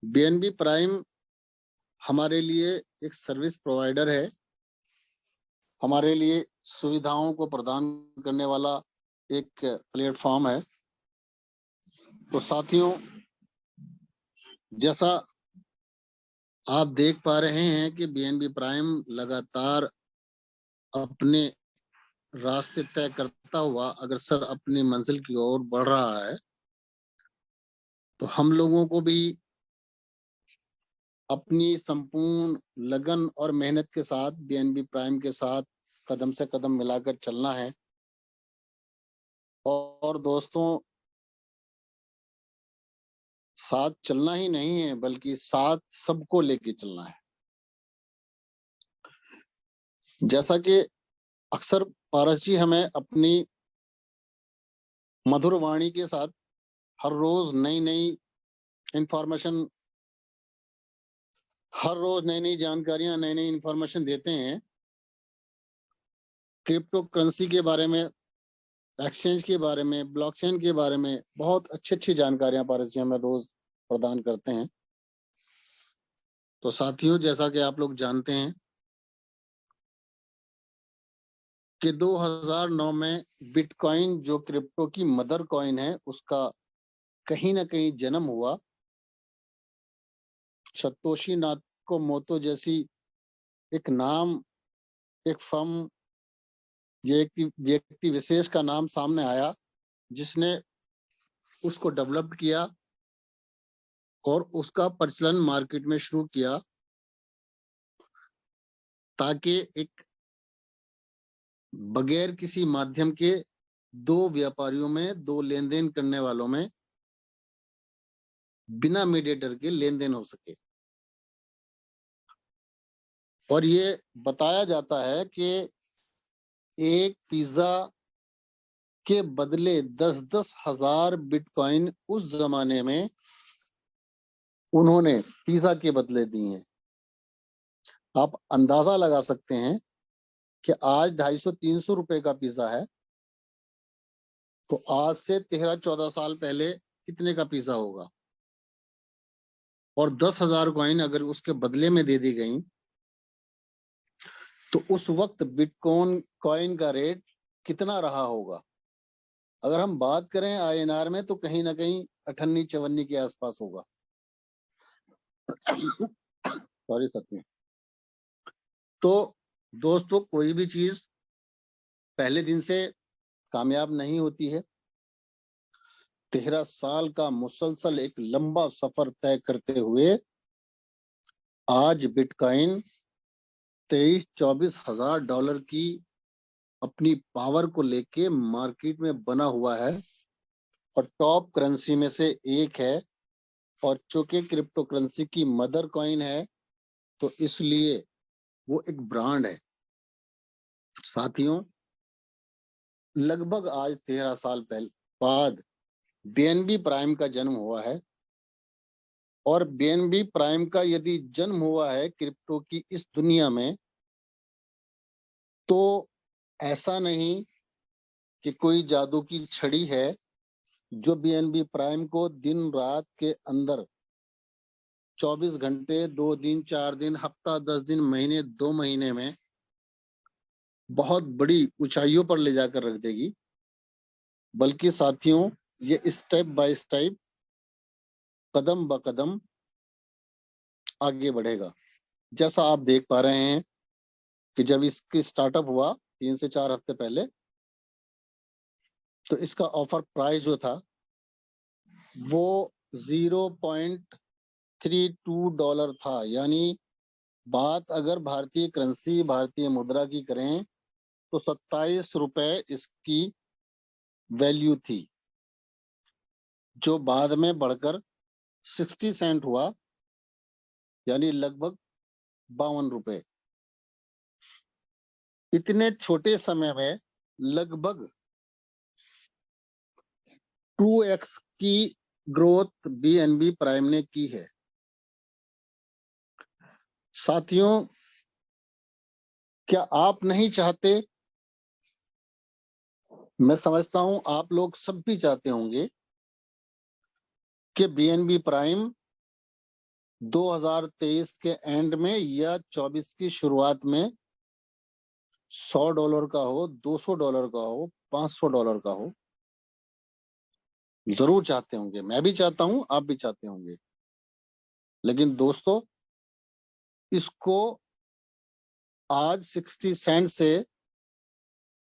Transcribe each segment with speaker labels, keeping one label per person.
Speaker 1: BNB prime हमारे लिए एक सर्विस प्रोवाइडर है, हमारे लिए सुविधाओं को प्रदान करने वाला एक प्लेटफॉर्म है। तो साथियों, जैसा आप देख पा रहे हैं कि बीएनबी प्राइम लगातार अपने रास्ते तय करता हुआ अग्रसर अपनी मंजिल की ओर बढ़ रहा है। तो हम लोगों को भी अपनी संपूर्ण लगन और मेहनत के साथ बीएनबी प्राइम के साथ कदम से कदम मिलाकर चलना है। और दोस्तों, साथ चलना ही नहीं है बल्कि साथ सबको लेके चलना है। जैसा कि अक्सर पारस जी हमें अपनी मधुर वाणी के साथ हर रोज नई नई इंफॉर्मेशन, हर रोज नई नई जानकारियां, नई नई इंफॉर्मेशन देते हैं। क्रिप्टो करेंसी के बारे में, एक्सचेंज के बारे में, ब्लॉकचेन के बारे में बहुत अच्छी अच्छी जानकारियां पारस जी हमें रोज प्रदान करते हैं। तो साथियों, जैसा कि आप लोग जानते हैं कि 2009 में बिटकॉइन, जो क्रिप्टो की मदर कॉइन है, उसका कहीं ना कहीं जन्म हुआ। सतोशी नाकामोतो जैसी एक नाम, एक फर्म, ये एक व्यक्ति विशेष का नाम सामने आया जिसने उसको डेवलप किया और उसका प्रचलन मार्केट में शुरू किया, ताकि एक बगैर किसी माध्यम के दो व्यापारियों में, दो लेन देन करने वालों में बिना मीडिएटर के लेन देन हो सके। और ये बताया जाता है कि एक पिज्जा के बदले 10-10 हजार बिटकॉइन उस जमाने में उन्होंने पिज्जा के बदले दिए हैं। आप अंदाजा लगा सकते हैं कि आज 250-300 रुपए का पिज्जा है, तो आज से 13-14 साल पहले कितने का पिज्जा होगा। और 10,000 कॉइन अगर उसके बदले में दे दी गई तो उस वक्त बिटकॉइन कॉइन का रेट कितना रहा होगा। अगर हम बात करें आईएनआर में तो कहीं ना कहीं 58-54 के आसपास होगा। सॉरी सत्य। तो दोस्तों, कोई भी चीज पहले दिन से कामयाब नहीं होती है। 13 साल का मुसलसल एक लंबा सफर तय करते हुए आज बिटकॉइन 23-24 हजार डॉलर की अपनी पावर को लेके मार्केट में बना हुआ है और टॉप करेंसी में से एक है। और चूंकि क्रिप्टो करेंसी की मदर कॉइन है तो इसलिए वो एक ब्रांड है। साथियों, लगभग आज 13 साल पहले बाद बीएनबी प्राइम का जन्म हुआ है। और बीएनबी प्राइम का यदि जन्म हुआ है क्रिप्टो की इस दुनिया में, तो ऐसा नहीं कि कोई जादू की छड़ी है जो बीएनबी प्राइम को दिन रात के अंदर 24 घंटे, 2 दिन, 4 दिन, हफ्ता, 10 दिन, महीने, 2 महीने में बहुत बड़ी ऊंचाइयों पर ले जाकर रख देगी। बल्कि साथियों, ये स्टेप बाय स्टेप, कदम ब कदम आगे बढ़ेगा। जैसा आप देख पा रहे हैं कि जब इसकी स्टार्टअप हुआ 3 से 4 हफ्ते पहले, तो इसका ऑफर प्राइस जो था वो $0.32 था। यानी बात अगर भारतीय करेंसी, भारतीय मुद्रा की करें तो 27 रुपए इसकी वैल्यू थी, जो बाद में बढ़कर 60 सेंट हुआ, यानी लगभग 52 रुपए। इतने छोटे समय में लगभग 2x की ग्रोथ बीएनबी प्राइम ने की है। साथियों, क्या आप नहीं चाहते? मैं समझता हूं आप लोग सब भी चाहते होंगे कि बीएनबी प्राइम 2023 के एंड में या 24 की शुरुआत में $100 का हो, $200 का हो, $500 का हो, जरूर चाहते होंगे। मैं भी चाहता हूं, आप भी चाहते होंगे। लेकिन दोस्तों, इसको आज 60 सेंट से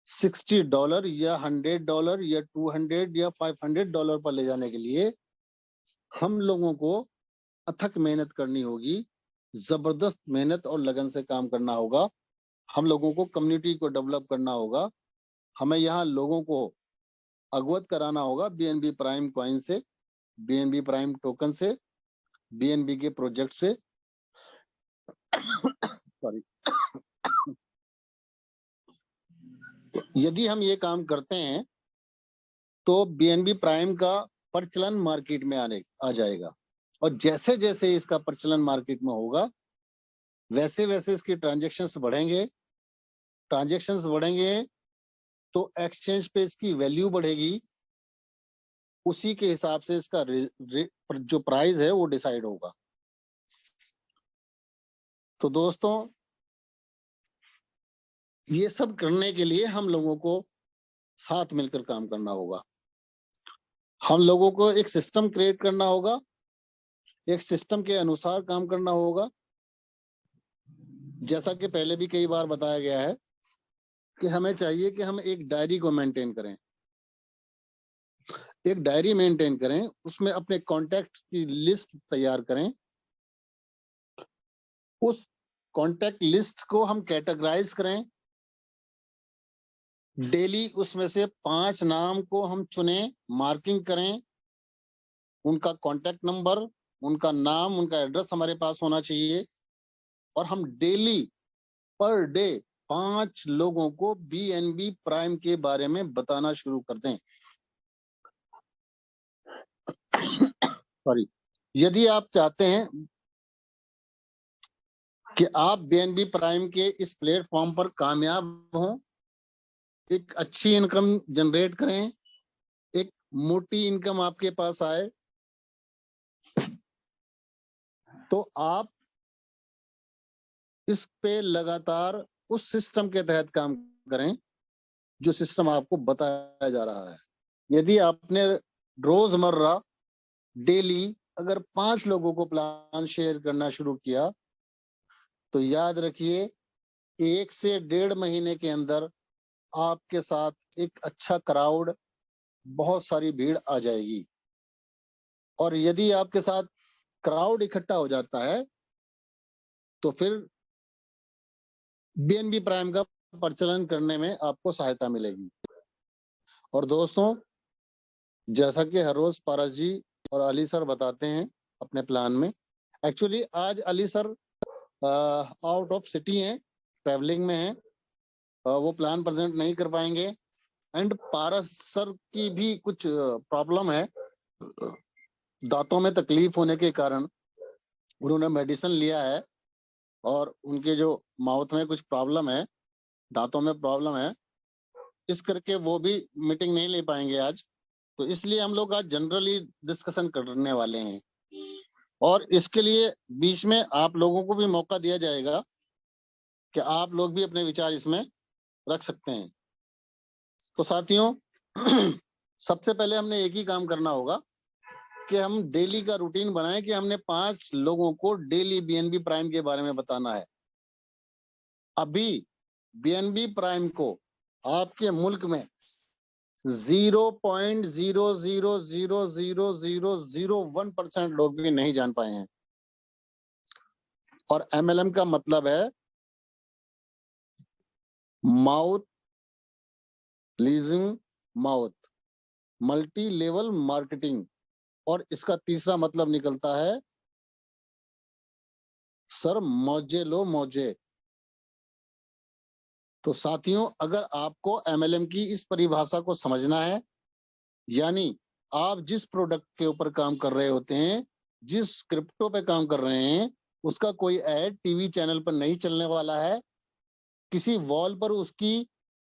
Speaker 1: $60 या $100 या $200 या $500 पर ले जाने के लिए हम लोगों को अथक मेहनत करनी होगी, जबरदस्त मेहनत और लगन से काम करना होगा। हम लोगों को कम्युनिटी को डेवलप करना होगा। हमें यहाँ लोगों को अवगत कराना होगा बीएनबी प्राइम कॉइन से, बीएनबी प्राइम टोकन से, बीएनबी के प्रोजेक्ट से। सॉरी। यदि हम ये काम करते हैं तो बीएनबी प्राइम का प्रचलन मार्केट में आ जाएगा, और जैसे जैसे इसका प्रचलन मार्केट में होगा वैसे वैसे इसके ट्रांजैक्शंस बढ़ेंगे तो एक्सचेंज पे इसकी वैल्यू बढ़ेगी। उसी के हिसाब से इसका जो प्राइस है वो डिसाइड होगा। तो दोस्तों, ये सब करने के लिए हम लोगों को साथ मिलकर काम करना होगा। हम लोगों को एक सिस्टम क्रिएट करना होगा, एक सिस्टम के अनुसार काम करना होगा। जैसा कि पहले भी कई बार बताया गया है कि हमें चाहिए कि हम एक डायरी को मेंटेन करें, एक डायरी मेंटेन करें, उसमें अपने कॉन्टैक्ट की लिस्ट तैयार करें। उस कॉन्टैक्ट लिस्ट को हम कैटेगराइज करें। डेली उसमें से 5 नाम को हम चुने, मार्किंग करें, उनका कॉन्टैक्ट नंबर, उनका नाम, उनका एड्रेस हमारे पास होना चाहिए। और हम डेली पर डे 5 लोगों को बीएनबी प्राइम के बारे में बताना शुरू कर दें। सॉरी। यदि आप चाहते हैं कि आप बीएनबी प्राइम के इस प्लेटफॉर्म पर कामयाब हों, एक अच्छी इनकम जनरेट करें, एक मोटी इनकम आपके पास आए, तो आप इस पे लगातार उस सिस्टम के तहत काम करें जो सिस्टम आपको बताया जा रहा है। यदि आपने रोजमर्रा डेली अगर 5 लोगों को प्लान शेयर करना शुरू किया तो याद रखिए 1 से 1.5 महीने के अंदर आपके साथ एक अच्छा क्राउड, बहुत सारी भीड़ आ जाएगी। और यदि आपके साथ क्राउड इकट्ठा हो जाता है तो फिर बीएनबी प्राइम का प्रचलन करने में आपको सहायता मिलेगी। और दोस्तों, जैसा कि हर रोज पारस जी और अली सर बताते हैं अपने प्लान में, एक्चुअली आज Ali sir out of city हैं, ट्रैवलिंग में हैं, वो प्लान प्रेजेंट नहीं कर पाएंगे। एंड पारस सर की भी कुछ प्रॉब्लम है, दांतों में तकलीफ होने के कारण उन्होंने मेडिसिन लिया है और उनके जो माउथ में कुछ प्रॉब्लम है, दांतों में प्रॉब्लम है, इस करके वो भी मीटिंग नहीं ले पाएंगे आज। तो इसलिए हम लोग आज जनरली डिस्कशन करने वाले हैं, और इसके लिए बीच में आप लोगों को भी मौका दिया जाएगा कि आप लोग भी अपने विचार इसमें रख सकते हैं। तो साथियों, सबसे पहले हमने एक ही काम करना होगा कि हम डेली का रूटीन बनाएं कि हमने 5 लोगों को डेली बीएनबी प्राइम के बारे में बताना है। अभी बीएनबी प्राइम को आपके मुल्क में 0.0000001% लोग भी नहीं जान पाए हैं। और एमएलएम का मतलब है mouth leasing mouth, multi level marketing, और इसका तीसरा मतलब निकलता है सर मौजे लो मौजे। तो साथियों, अगर आपको एमएलएम की इस परिभाषा को समझना है, यानी आप जिस प्रोडक्ट के ऊपर काम कर रहे होते हैं, जिस क्रिप्टो पे काम कर रहे हैं, उसका कोई ऐड टीवी चैनल पर नहीं चलने वाला है, किसी वॉल पर उसकी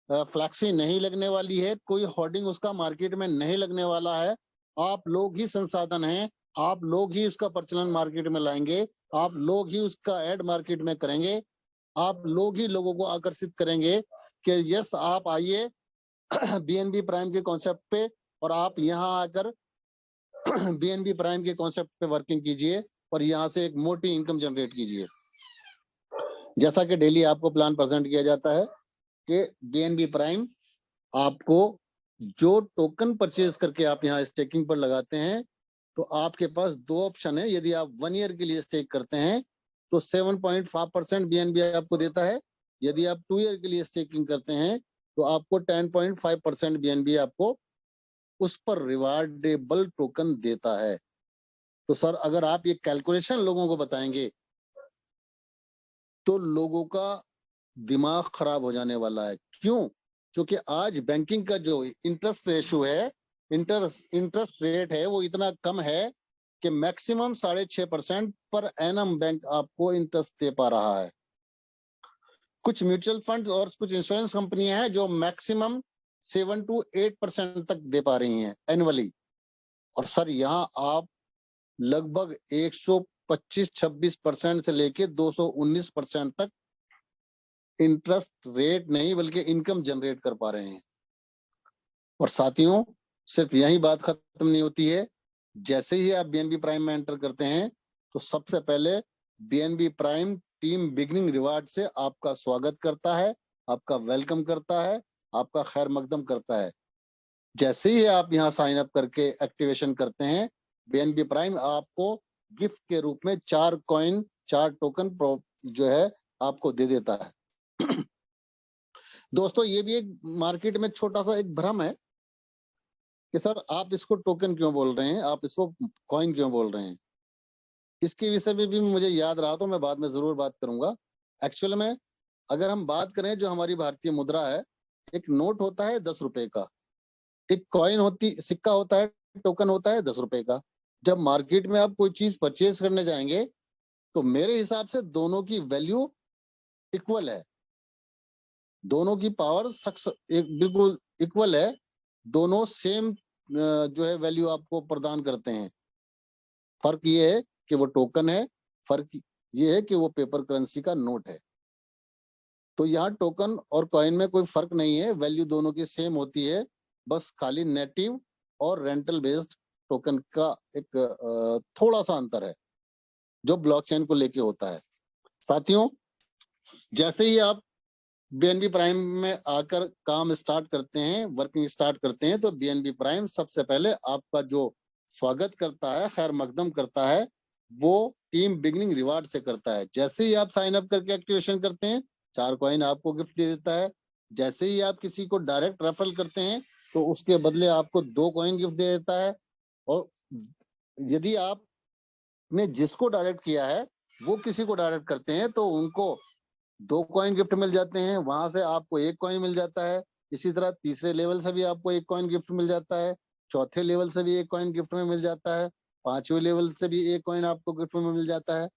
Speaker 1: फ्लैक्सी नहीं लगने वाली है, कोई होर्डिंग उसका मार्केट में नहीं लगने वाला है। आप लोग ही संसाधन हैं आप लोग ही उसका प्रचलन मार्केट में लाएंगे, आप लोग ही उसका ऐड मार्केट में करेंगे, आप लोग ही लोगों को आकर्षित करेंगे कि यस आप आइए बीएनबी प्राइम के कॉन्सेप्ट पे, और आप यहाँ आकर बीएनबी प्राइम के कॉन्सेप्ट पे वर्किंग कीजिए और यहाँ से एक मोटी इनकम जनरेट कीजिए। जैसा कि डेली आपको प्लान प्रेजेंट किया जाता है कि बीएनबी प्राइम आपको जो टोकन परचेज करके आप यहाँ स्टेकिंग पर लगाते हैं, तो आपके पास दो ऑप्शन है। यदि आप 1 ईयर के लिए स्टेक करते हैं तो 7.5% बीएनबी आपको देता है। यदि आप 2 ईयर के लिए स्टेकिंग करते हैं तो आपको 10.5% बीएनबी आपको उस पर रिवार्डेबल टोकन देता है। तो सर अगर आप ये कैलकुलेशन लोगों को बताएंगे तो लोगों का दिमाग खराब हो जाने वाला है। क्यों? क्योंकि आज बैंकिंग का जो इंटरेस्ट रेशो है, इंटरेस्ट रेट है, वो इतना कम है कि मैक्सिमम 6.5% पर एनम बैंक आपको इंटरेस्ट दे पा रहा है। कुछ म्यूचुअल फंड और कुछ इंश्योरेंस कंपनियां हैं जो मैक्सिमम 7 to 8% तक दे पा रही हैं एनुअली। और सर यहाँ आप लगभग 125-26% से लेके 219% तक इंटरेस्ट रेट नहीं बल्कि इनकम जनरेट कर पा रहे हैं। और साथियों सिर्फ यही बात खत्म नहीं होती है। जैसे ही आप बीएनबी प्राइम में एंटर करते हैं तो सबसे पहले BNB prime team beginning reward से आपका स्वागत करता है, आपका वेलकम करता है, आपका खैर मकदम करता है। जैसे ही आप यहाँ साइन अप करके एक्टिवेशन करते हैं, बीएनबी प्राइम आपको गिफ्ट के रूप में 4 कॉइन 4 टोकन जो है आपको दे देता है। दोस्तों ये भी एक मार्केट में छोटा सा एक भ्रम है कि सर आप इसको टोकन क्यों बोल रहे हैं, आप इसको कॉइन क्यों बोल रहे हैं। इसके विषय में भी मुझे याद रहा तो मैं बाद में जरूर बात करूंगा। एक्चुअल में अगर हम बात करें जो हमारी भारतीय मुद्रा है, एक नोट होता है 10 रुपए का, एक कॉइन होती सिक्का होता है, टोकन होता है 10 रुपए का। जब मार्केट में आप कोई चीज परचेज करने जाएंगे तो मेरे हिसाब से दोनों की वैल्यू इक्वल है, दोनों की पावर एक बिल्कुल इक्वल है, दोनों सेम जो है वैल्यू आपको प्रदान करते हैं। फर्क ये है कि वो टोकन है, फर्क ये है कि वो पेपर करेंसी का नोट है। तो यहाँ टोकन और कॉइन में कोई फर्क नहीं है, वैल्यू दोनों की सेम होती है, बस खाली नेटिव और रेंटल बेस्ड टोकन का एक थोड़ा सा अंतर है जो ब्लॉकचेन को लेके होता है। साथियों जैसे ही आप बीएनबी प्राइम में आकर काम स्टार्ट करते हैं, वर्किंग स्टार्ट करते हैं, तो बीएनबी प्राइम सबसे पहले आपका जो स्वागत करता है, खैर मकदम करता है, वो टीम बिगनिंग रिवार्ड से करता है। जैसे ही आप साइन अप करके एक्टिवेशन करते हैं 4 कॉइन आपको गिफ्ट दे देता है। जैसे ही आप किसी को डायरेक्ट रेफरल करते हैं तो उसके बदले आपको 2 कॉइन गिफ्ट दे देता है। और यदि आपने जिसको डायरेक्ट किया है वो किसी को डायरेक्ट करते हैं तो उनको 2 कॉइन गिफ्ट मिल जाते हैं, वहां से आपको 1 कॉइन मिल जाता है। इसी तरह तीसरे लेवल से भी आपको 1 कॉइन गिफ्ट मिल जाता है, चौथे लेवल से भी 1 कॉइन गिफ्ट में मिल जाता है, 5वें लेवल से भी 1 कॉइन आपको गिफ्ट में मिल जाता है।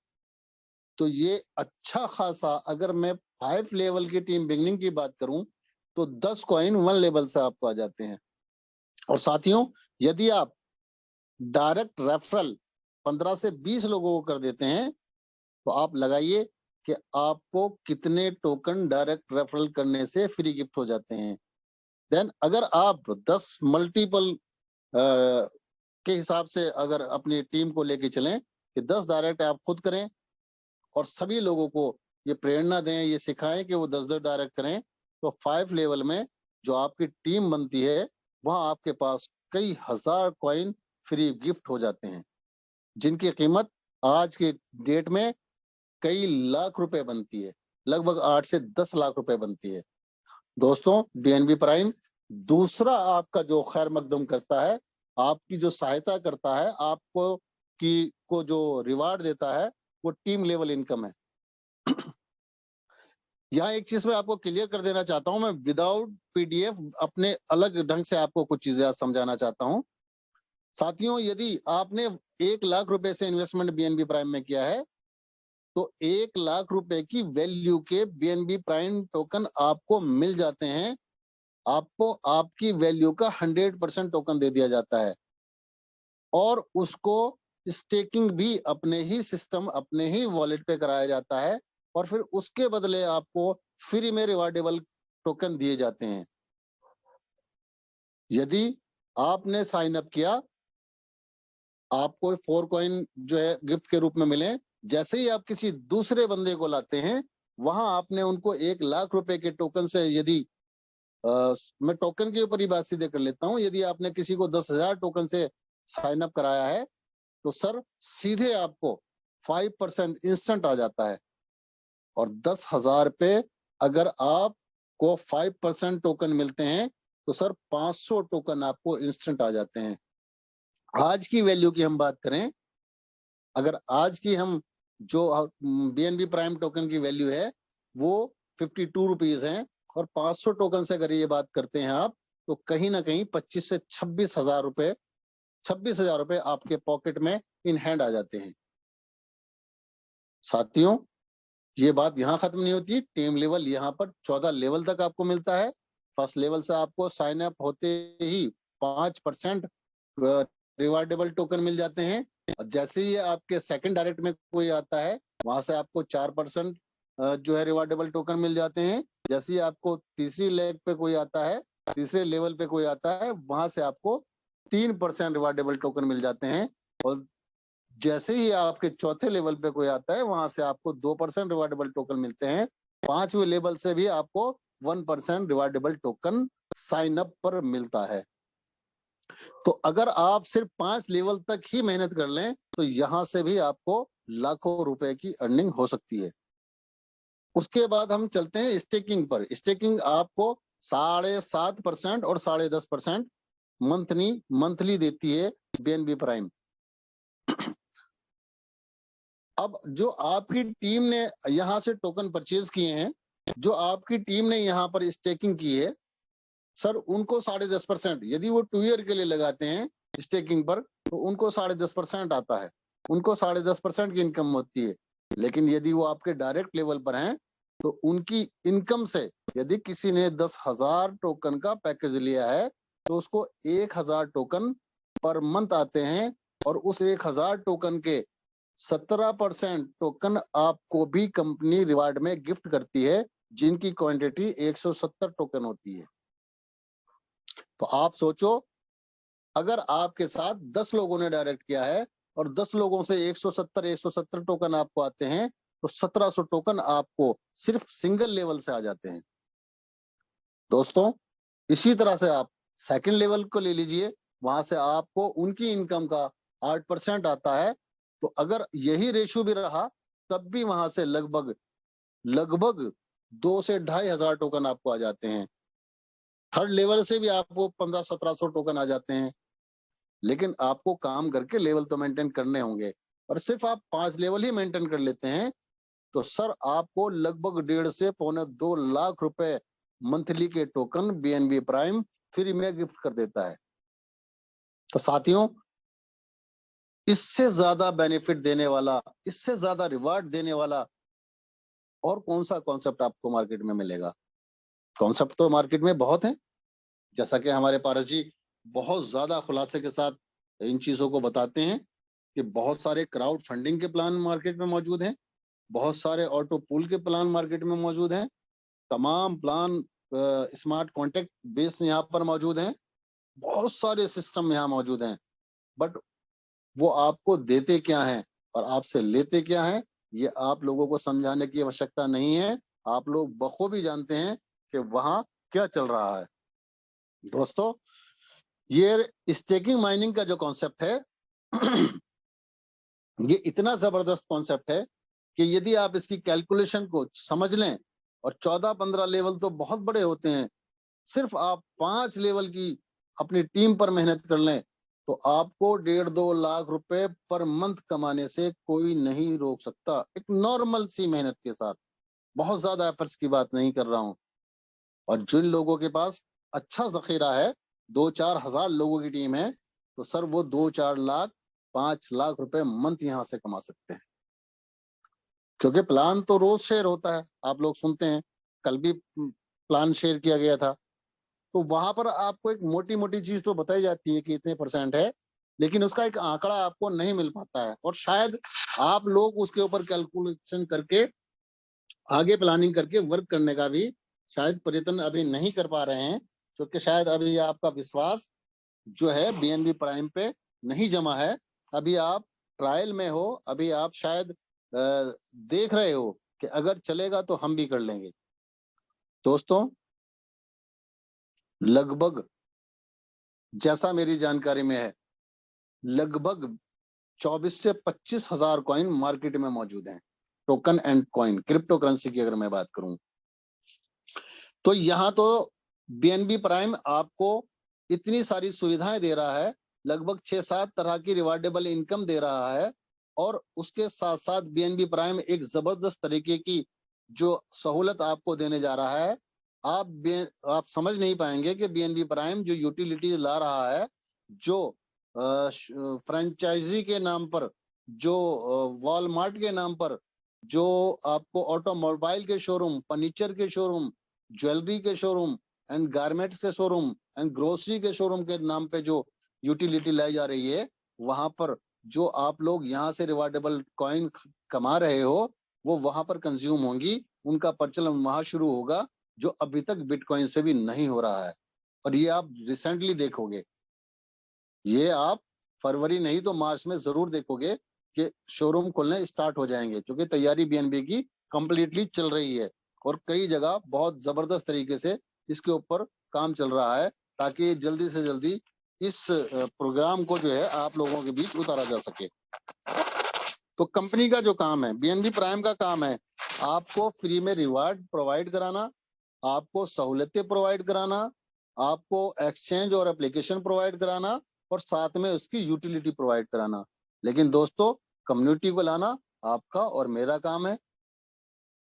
Speaker 1: तो ये अच्छा खासा, अगर मैं 5 लेवल की टीम बिगनिंग की बात करूं तो 10 कॉइन 1 लेवल से आपको आ जाते हैं। और साथियों यदि आप डायरेक्ट रेफरल 15 से 20 लोगों को कर देते हैं तो आप लगाइए कि आपको कितने टोकन डायरेक्ट रेफरल करने से फ्री गिफ्ट हो जाते हैं। देन अगर आप 10 मल्टीपल के हिसाब से अगर अपनी टीम को लेके चलें कि 10 डायरेक्ट आप खुद करें और सभी लोगों को ये प्रेरणा दें, ये सिखाएं कि वो 10-10 डायरेक्ट करें, तो 5 लेवल में जो आपकी टीम बनती है वहां आपके पास कई हजार कॉइन फ्री गिफ्ट हो जाते हैं, जिनकी कीमत आज के डेट में कई लाख रुपए बनती है, लगभग 8 से 10 लाख रुपए बनती है। दोस्तों बीएनबी प्राइम दूसरा आपका जो खैर मकदम करता है, आपकी जो सहायता करता है, आपको को जो रिवार्ड देता है वो टीम लेवल इनकम है। यहाँ एक चीज मैं आपको क्लियर कर देना चाहता हूं, मैं विदाउट पीडीएफ अपने अलग ढंग से आपको कुछ चीजें समझाना चाहता हूं। साथियों यदि आपने 1 लाख रुपए से इन्वेस्टमेंट बीएनबी प्राइम में किया है तो 1 लाख रुपए की वैल्यू के बीएनबी प्राइम टोकन आपको मिल जाते हैं। आपको आपकी वैल्यू का 100% टोकन दे दिया जाता है और उसको स्टेकिंग भी अपने ही सिस्टम, अपने ही वॉलेट पे कराया जाता है और फिर उसके बदले आपको फ्री में रिवार्डेबल टोकन दिए जाते हैं। यदि आपने साइन अप किया, आपको 4 कॉइन जो है गिफ्ट के रूप में मिले, जैसे ही आप किसी दूसरे बंदे को लाते हैं, वहां आपने उनको 1 लाख रुपए के टोकन से, यदि मैं टोकन के ऊपर ही बात सीधे कर लेता हूं, यदि आपने किसी को 10,000 टोकन से साइन अप कराया है, तो सर सीधे आपको 5% इंस्टेंट आ जाता है। और 10,000 पे अगर आपको 5% टोकन मिलते हैं, तो सर 500 टोकन आपको इंस्टेंट आ जाते हैं। आज की वैल्यू की हम बात करें, अगर आज की हम जो बीएनबी प्राइम टोकन की वैल्यू है वो 52 रुपीज है, और 500 टोकन से अगर ये बात करते हैं आप, तो कहीं ना कहीं 25 से 26,000 रुपए, 26,000 रुपए आपके पॉकेट में इन हैंड आ जाते हैं। साथियों, ये बात यहाँ खत्म नहीं होती। टीम लेवल यहाँ पर 14 लेवल तक आपको मिलता है। फर्स्ट लेवल से आपको साइन अप होते ही 5% रिवार्डेबल टोकन मिल जाते हैं, और जैसे ही आपके सेकंड डायरेक्ट में कोई आता है, वहां से आपको 4% जो है रिवार्डेबल टोकन मिल जाते हैं। जैसे ही आपको तीसरी लेग पे कोई आता है, तीसरे लेवल पे कोई आता है, वहां से आपको 3% रिवार्डेबल टोकन मिल जाते हैं। और जैसे ही आपके चौथे लेवल पे कोई आता है, वहां से आपको 2% रिवार्डेबल टोकन मिलते हैं। 5वें लेवल से भी आपको 1% रिवार्डेबल टोकन साइन अप पर मिलता है। तो अगर आप सिर्फ 5 लेवल तक ही मेहनत कर लें, तो यहां से भी आपको लाखों रुपए की अर्निंग हो सकती है। उसके बाद हम चलते हैं स्टेकिंग पर। स्टेकिंग आपको 7.5% और 10.5% मंथली देती है बीएनबी प्राइम। अब जो आपकी टीम ने यहाँ से टोकन परचेज किए हैं, जो आपकी टीम ने यहाँ पर स्टेकिंग की है, सर उनको 10.5%, यदि वो 2 ईयर के लिए लगाते हैं स्टेकिंग पर, तो उनको 10.5% आता है, उनको 10.5% की इनकम होती है। लेकिन यदि वो आपके डायरेक्ट लेवल पर हैं, तो उनकी इनकम से, यदि किसी ने 10,000 टोकन का पैकेज लिया है, तो उसको 1,000 टोकन पर मंथ आते हैं, और उस 1,000 टोकन के 17% टोकन आपको भी कंपनी रिवार्ड में गिफ्ट करती है, जिनकी क्वांटिटी 170 टोकन होती है। तो आप सोचो, अगर आपके साथ 10 लोगों ने डायरेक्ट किया है और 10 लोगों से 170 टोकन आपको आते हैं, तो 1700 टोकन आपको सिर्फ सिंगल लेवल से आ जाते हैं। दोस्तों, इसी तरह से आप सेकंड लेवल को ले लीजिए, वहां से आपको उनकी इनकम का 8% आता है। तो अगर यही रेशियो भी रहा, तब भी वहां से लगभग 2 से 2,500 टोकन आपको आ जाते हैं। थर्ड लेवल से भी आपको 1500-1700 टोकन आ जाते हैं। लेकिन आपको काम करके लेवल तो मेंटेन करने होंगे, और सिर्फ आप 5 लेवल ही मेंटेन कर लेते हैं, तो सर आपको लगभग 1.5 से पौने 2 लाख रुपए मंथली के टोकन बीएनबी प्राइम फ्री में गिफ्ट कर देता है। तो साथियों, इससे ज्यादा बेनिफिट देने वाला, इससे ज्यादा रिवार्ड देने वाला और कौन सा कॉन्सेप्ट आपको मार्केट में मिलेगा? कॉन्सेप्ट तो मार्केट में बहुत है, जैसा कि हमारे पारस जी बहुत ज्यादा खुलासे के साथ इन चीजों को बताते हैं कि बहुत सारे क्राउड फंडिंग के प्लान मार्केट में मौजूद हैं, बहुत सारे ऑटो पूल के प्लान मार्केट में मौजूद हैं, तमाम प्लान स्मार्ट कॉन्ट्रैक्ट बेस यहाँ पर मौजूद हैं, बहुत सारे सिस्टम यहाँ मौजूद हैं। बट वो आपको देते क्या हैं और आपसे लेते क्या हैं, ये आप लोगों को समझाने की आवश्यकता नहीं है। आप लोग बखूबी जानते हैं कि वहां क्या चल रहा है। दोस्तों, ये स्टेकिंग माइनिंग का जो कॉन्सेप्ट है ये इतना जबरदस्त कॉन्सेप्ट है कि यदि आप इसकी कैलकुलेशन को समझ लें, और 14-15 लेवल तो बहुत बड़े होते हैं, सिर्फ आप 5 लेवल की अपनी टीम पर मेहनत कर लें, तो आपको 1.5-2 लाख रुपए पर मंथ कमाने से कोई नहीं रोक सकता, एक नॉर्मल सी मेहनत के साथ। बहुत ज्यादा एफर्ट्स की बात नहीं कर रहा हूं। और जिन लोगों के पास अच्छा जखीरा है, 2-4 हजार लोगों की टीम है, तो सर वो 2-4 लाख 5 लाख रुपए मंथ यहां से कमा सकते हैं। क्योंकि प्लान तो रोज शेयर होता है, आप लोग सुनते हैं, कल भी प्लान शेयर किया गया था। तो वहां पर आपको एक मोटी मोटी चीज तो बताई जाती है कि इतने % है, लेकिन उसका एक आंकड़ा आपको नहीं मिल पाता है, और शायद आप लोग उसके ऊपर कैलकुलेशन करके आगे प्लानिंग करके वर्क करने का भी शायद प्रयत्न अभी नहीं कर पा रहे हैं, क्योंकि शायद अभी आपका विश्वास जो है बीएनबी प्राइम पे नहीं जमा है। अभी आप ट्रायल में हो, अभी आप शायद देख रहे हो कि अगर चलेगा तो हम भी कर लेंगे। दोस्तों, लगभग जैसा मेरी जानकारी में है, लगभग 24 से 25 हजार कॉइन मार्केट में मौजूद हैं, token and coin, crypto currency की अगर मैं बात करूं तो। यहाँ तो बीएनबी प्राइम आपको इतनी सारी सुविधाएं दे रहा है, लगभग 6-7 तरह की रिवार्डेबल इनकम दे रहा है, और उसके साथ साथ बीएनबी प्राइम एक जबरदस्त तरीके की जो सहूलत आपको देने जा रहा है। आप समझ नहीं पाएंगे कि बीएनबी प्राइम जो यूटिलिटी ला रहा है, जो फ्रेंचाइजी के नाम पर, जो वॉलमार्ट के नाम पर, जो आपको ऑटोमोबाइल के शोरूम, फर्नीचर के शोरूम, ज्वेलरी के शोरूम एंड गारमेंट्स के शोरूम एंड ग्रोसरी के शोरूम के नाम पे जो यूटिलिटी लाई जा रही है, वहां पर जो आप लोग यहाँ से रिवार्डेबल कॉइन कमा रहे हो, वो वहां पर कंज्यूम होंगी, उनका प्रचलन वहां शुरू होगा, जो अभी तक बिटकॉइन से भी नहीं हो रहा है। और ये आप रिसेंटली देखोगे, ये आप फरवरी नहीं तो मार्च में जरूर देखोगे कि शोरूम खुलने स्टार्ट हो जाएंगे, क्योंकि तैयारी बीएनबी की कंप्लीटली चल रही है, और कई जगह बहुत जबरदस्त तरीके से इसके ऊपर काम चल रहा है, ताकि जल्दी से जल्दी इस प्रोग्राम को जो है आप लोगों के बीच उतारा जा सके। तो कंपनी का जो काम है, बीएनबी प्राइम का काम है, आपको फ्री में रिवार्ड प्रोवाइड कराना, आपको सहूलतें प्रोवाइड कराना, आपको एक्सचेंज और एप्लीकेशन प्रोवाइड कराना, और साथ में उसकी यूटिलिटी प्रोवाइड कराना। लेकिन दोस्तों, कम्युनिटी को लाना आपका और मेरा काम है।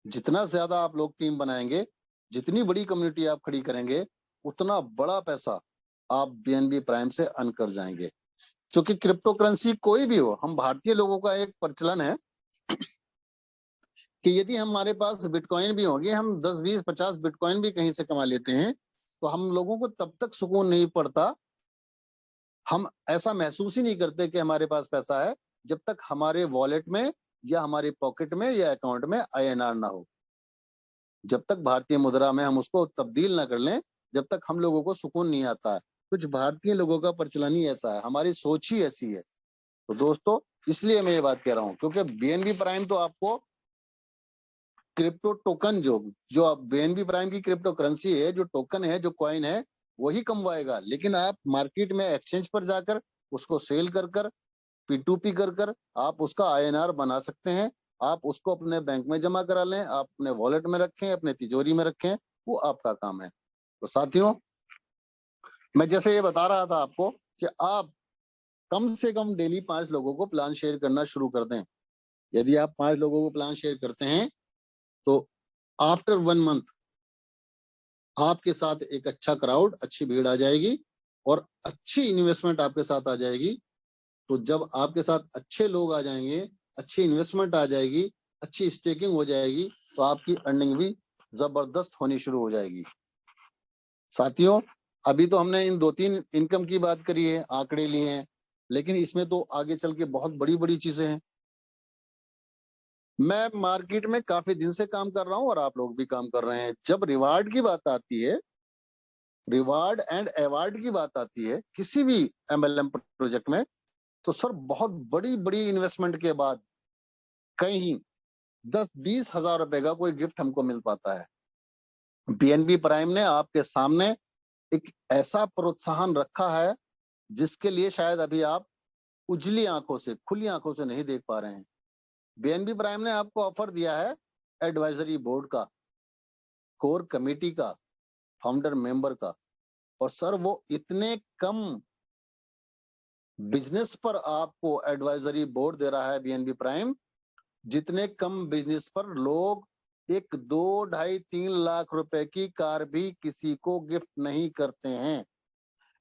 Speaker 1: जितना ज्यादा आप लोग टीम बनाएंगे, जितनी बड़ी कम्युनिटी आप खड़ी करेंगे, उतना बड़ा पैसा आप बीएनबी प्राइम से अर्न कर जाएंगे। क्योंकि क्रिप्टो करेंसी कोई भी हो, हम भारतीय लोगों का एक प्रचलन है कि यदि हमारे पास बिटकॉइन भी होंगे, हम 10, 20, 50 बिटकॉइन भी कहीं से कमा लेते हैं, तो हम लोगों को तब तक सुकून नहीं पड़ता, हम ऐसा महसूस ही नहीं करते कि हमारे पास पैसा है, जब तक हमारे वॉलेट में या हमारे पॉकेट में या अकाउंट में आईएनआर ना हो। जब तक भारतीय मुद्रा में हम उसको तब्दील ना कर लें, जब तक हम लोगों को सुकून नहीं आता है। कुछ भारतीय लोगों का प्रचलन ही ऐसा है, हमारी सोच ही ऐसी है। तो दोस्तों, इसलिए मैं ये बात कह रहा हूँ, क्योंकि बीएनबी प्राइम तो आपको क्रिप्टो टोकन, जो आप बीएनबी प्राइम की क्रिप्टो करेंसी है, जो टोकन है, जो कॉइन है, वही कमवाएगा। लेकिन आप मार्केट में एक्सचेंज पर जाकर उसको सेल कर कर, P2P कर कर आप उसका आईएनआर बना सकते हैं। आप उसको अपने बैंक में जमा करा लें, आप अपने वॉलेट में रखें, अपने तिजोरी में रखें, वो आपका काम है। तो साथियों, मैं जैसे ये बता रहा था आपको कि आप कम से कम डेली 5 लोगों को प्लान शेयर करना शुरू कर दें। यदि आप 5 लोगों को प्लान शेयर करते हैं, तो आफ्टर 1 मंथ आपके साथ एक अच्छा क्राउड, अच्छी भीड़ आ जाएगी, और अच्छी इन्वेस्टमेंट आपके साथ आ जाएगी। तो जब आपके साथ अच्छे लोग आ जाएंगे, अच्छी इन्वेस्टमेंट आ जाएगी, अच्छी स्टेकिंग हो जाएगी, तो आपकी अर्निंग भी जबरदस्त होनी शुरू हो जाएगी। साथियों, अभी तो हमने इन 2-3 इनकम की बात करी है, आंकड़े लिए हैं, लेकिन इसमें तो आगे चल के बहुत बड़ी बड़ी चीजें हैं। मैं मार्केट में काफी दिन से काम कर रहा हूं, और आप लोग भी काम कर रहे हैं। जब रिवार्ड की बात आती है, रिवार्ड एंड अवार्ड की बात आती है किसी भी एमएलएम प्रोजेक्ट में, तो सर बहुत बड़ी बड़ी इन्वेस्टमेंट के बाद कहीं 10-20 हजार रुपए का कोई गिफ्ट हमको मिल पाता है। बीएनबी प्राइम ने आपके सामने एक ऐसा प्रोत्साहन रखा है, जिसके लिए शायद अभी आप उजली आंखों से, खुली आंखों से नहीं देख पा रहे हैं। बीएनबी प्राइम ने आपको ऑफर दिया है एडवाइजरी बोर्ड का, कोर कमेटी का, फाउंडर मेंबर का। और सर, वो इतने कम बिजनेस पर आपको एडवाइजरी बोर्ड दे रहा है बीएनबी प्राइम, जितने कम बिजनेस पर लोग 1, 2, 2.5, 3 लाख रुपए की कार भी किसी को गिफ्ट नहीं करते हैं।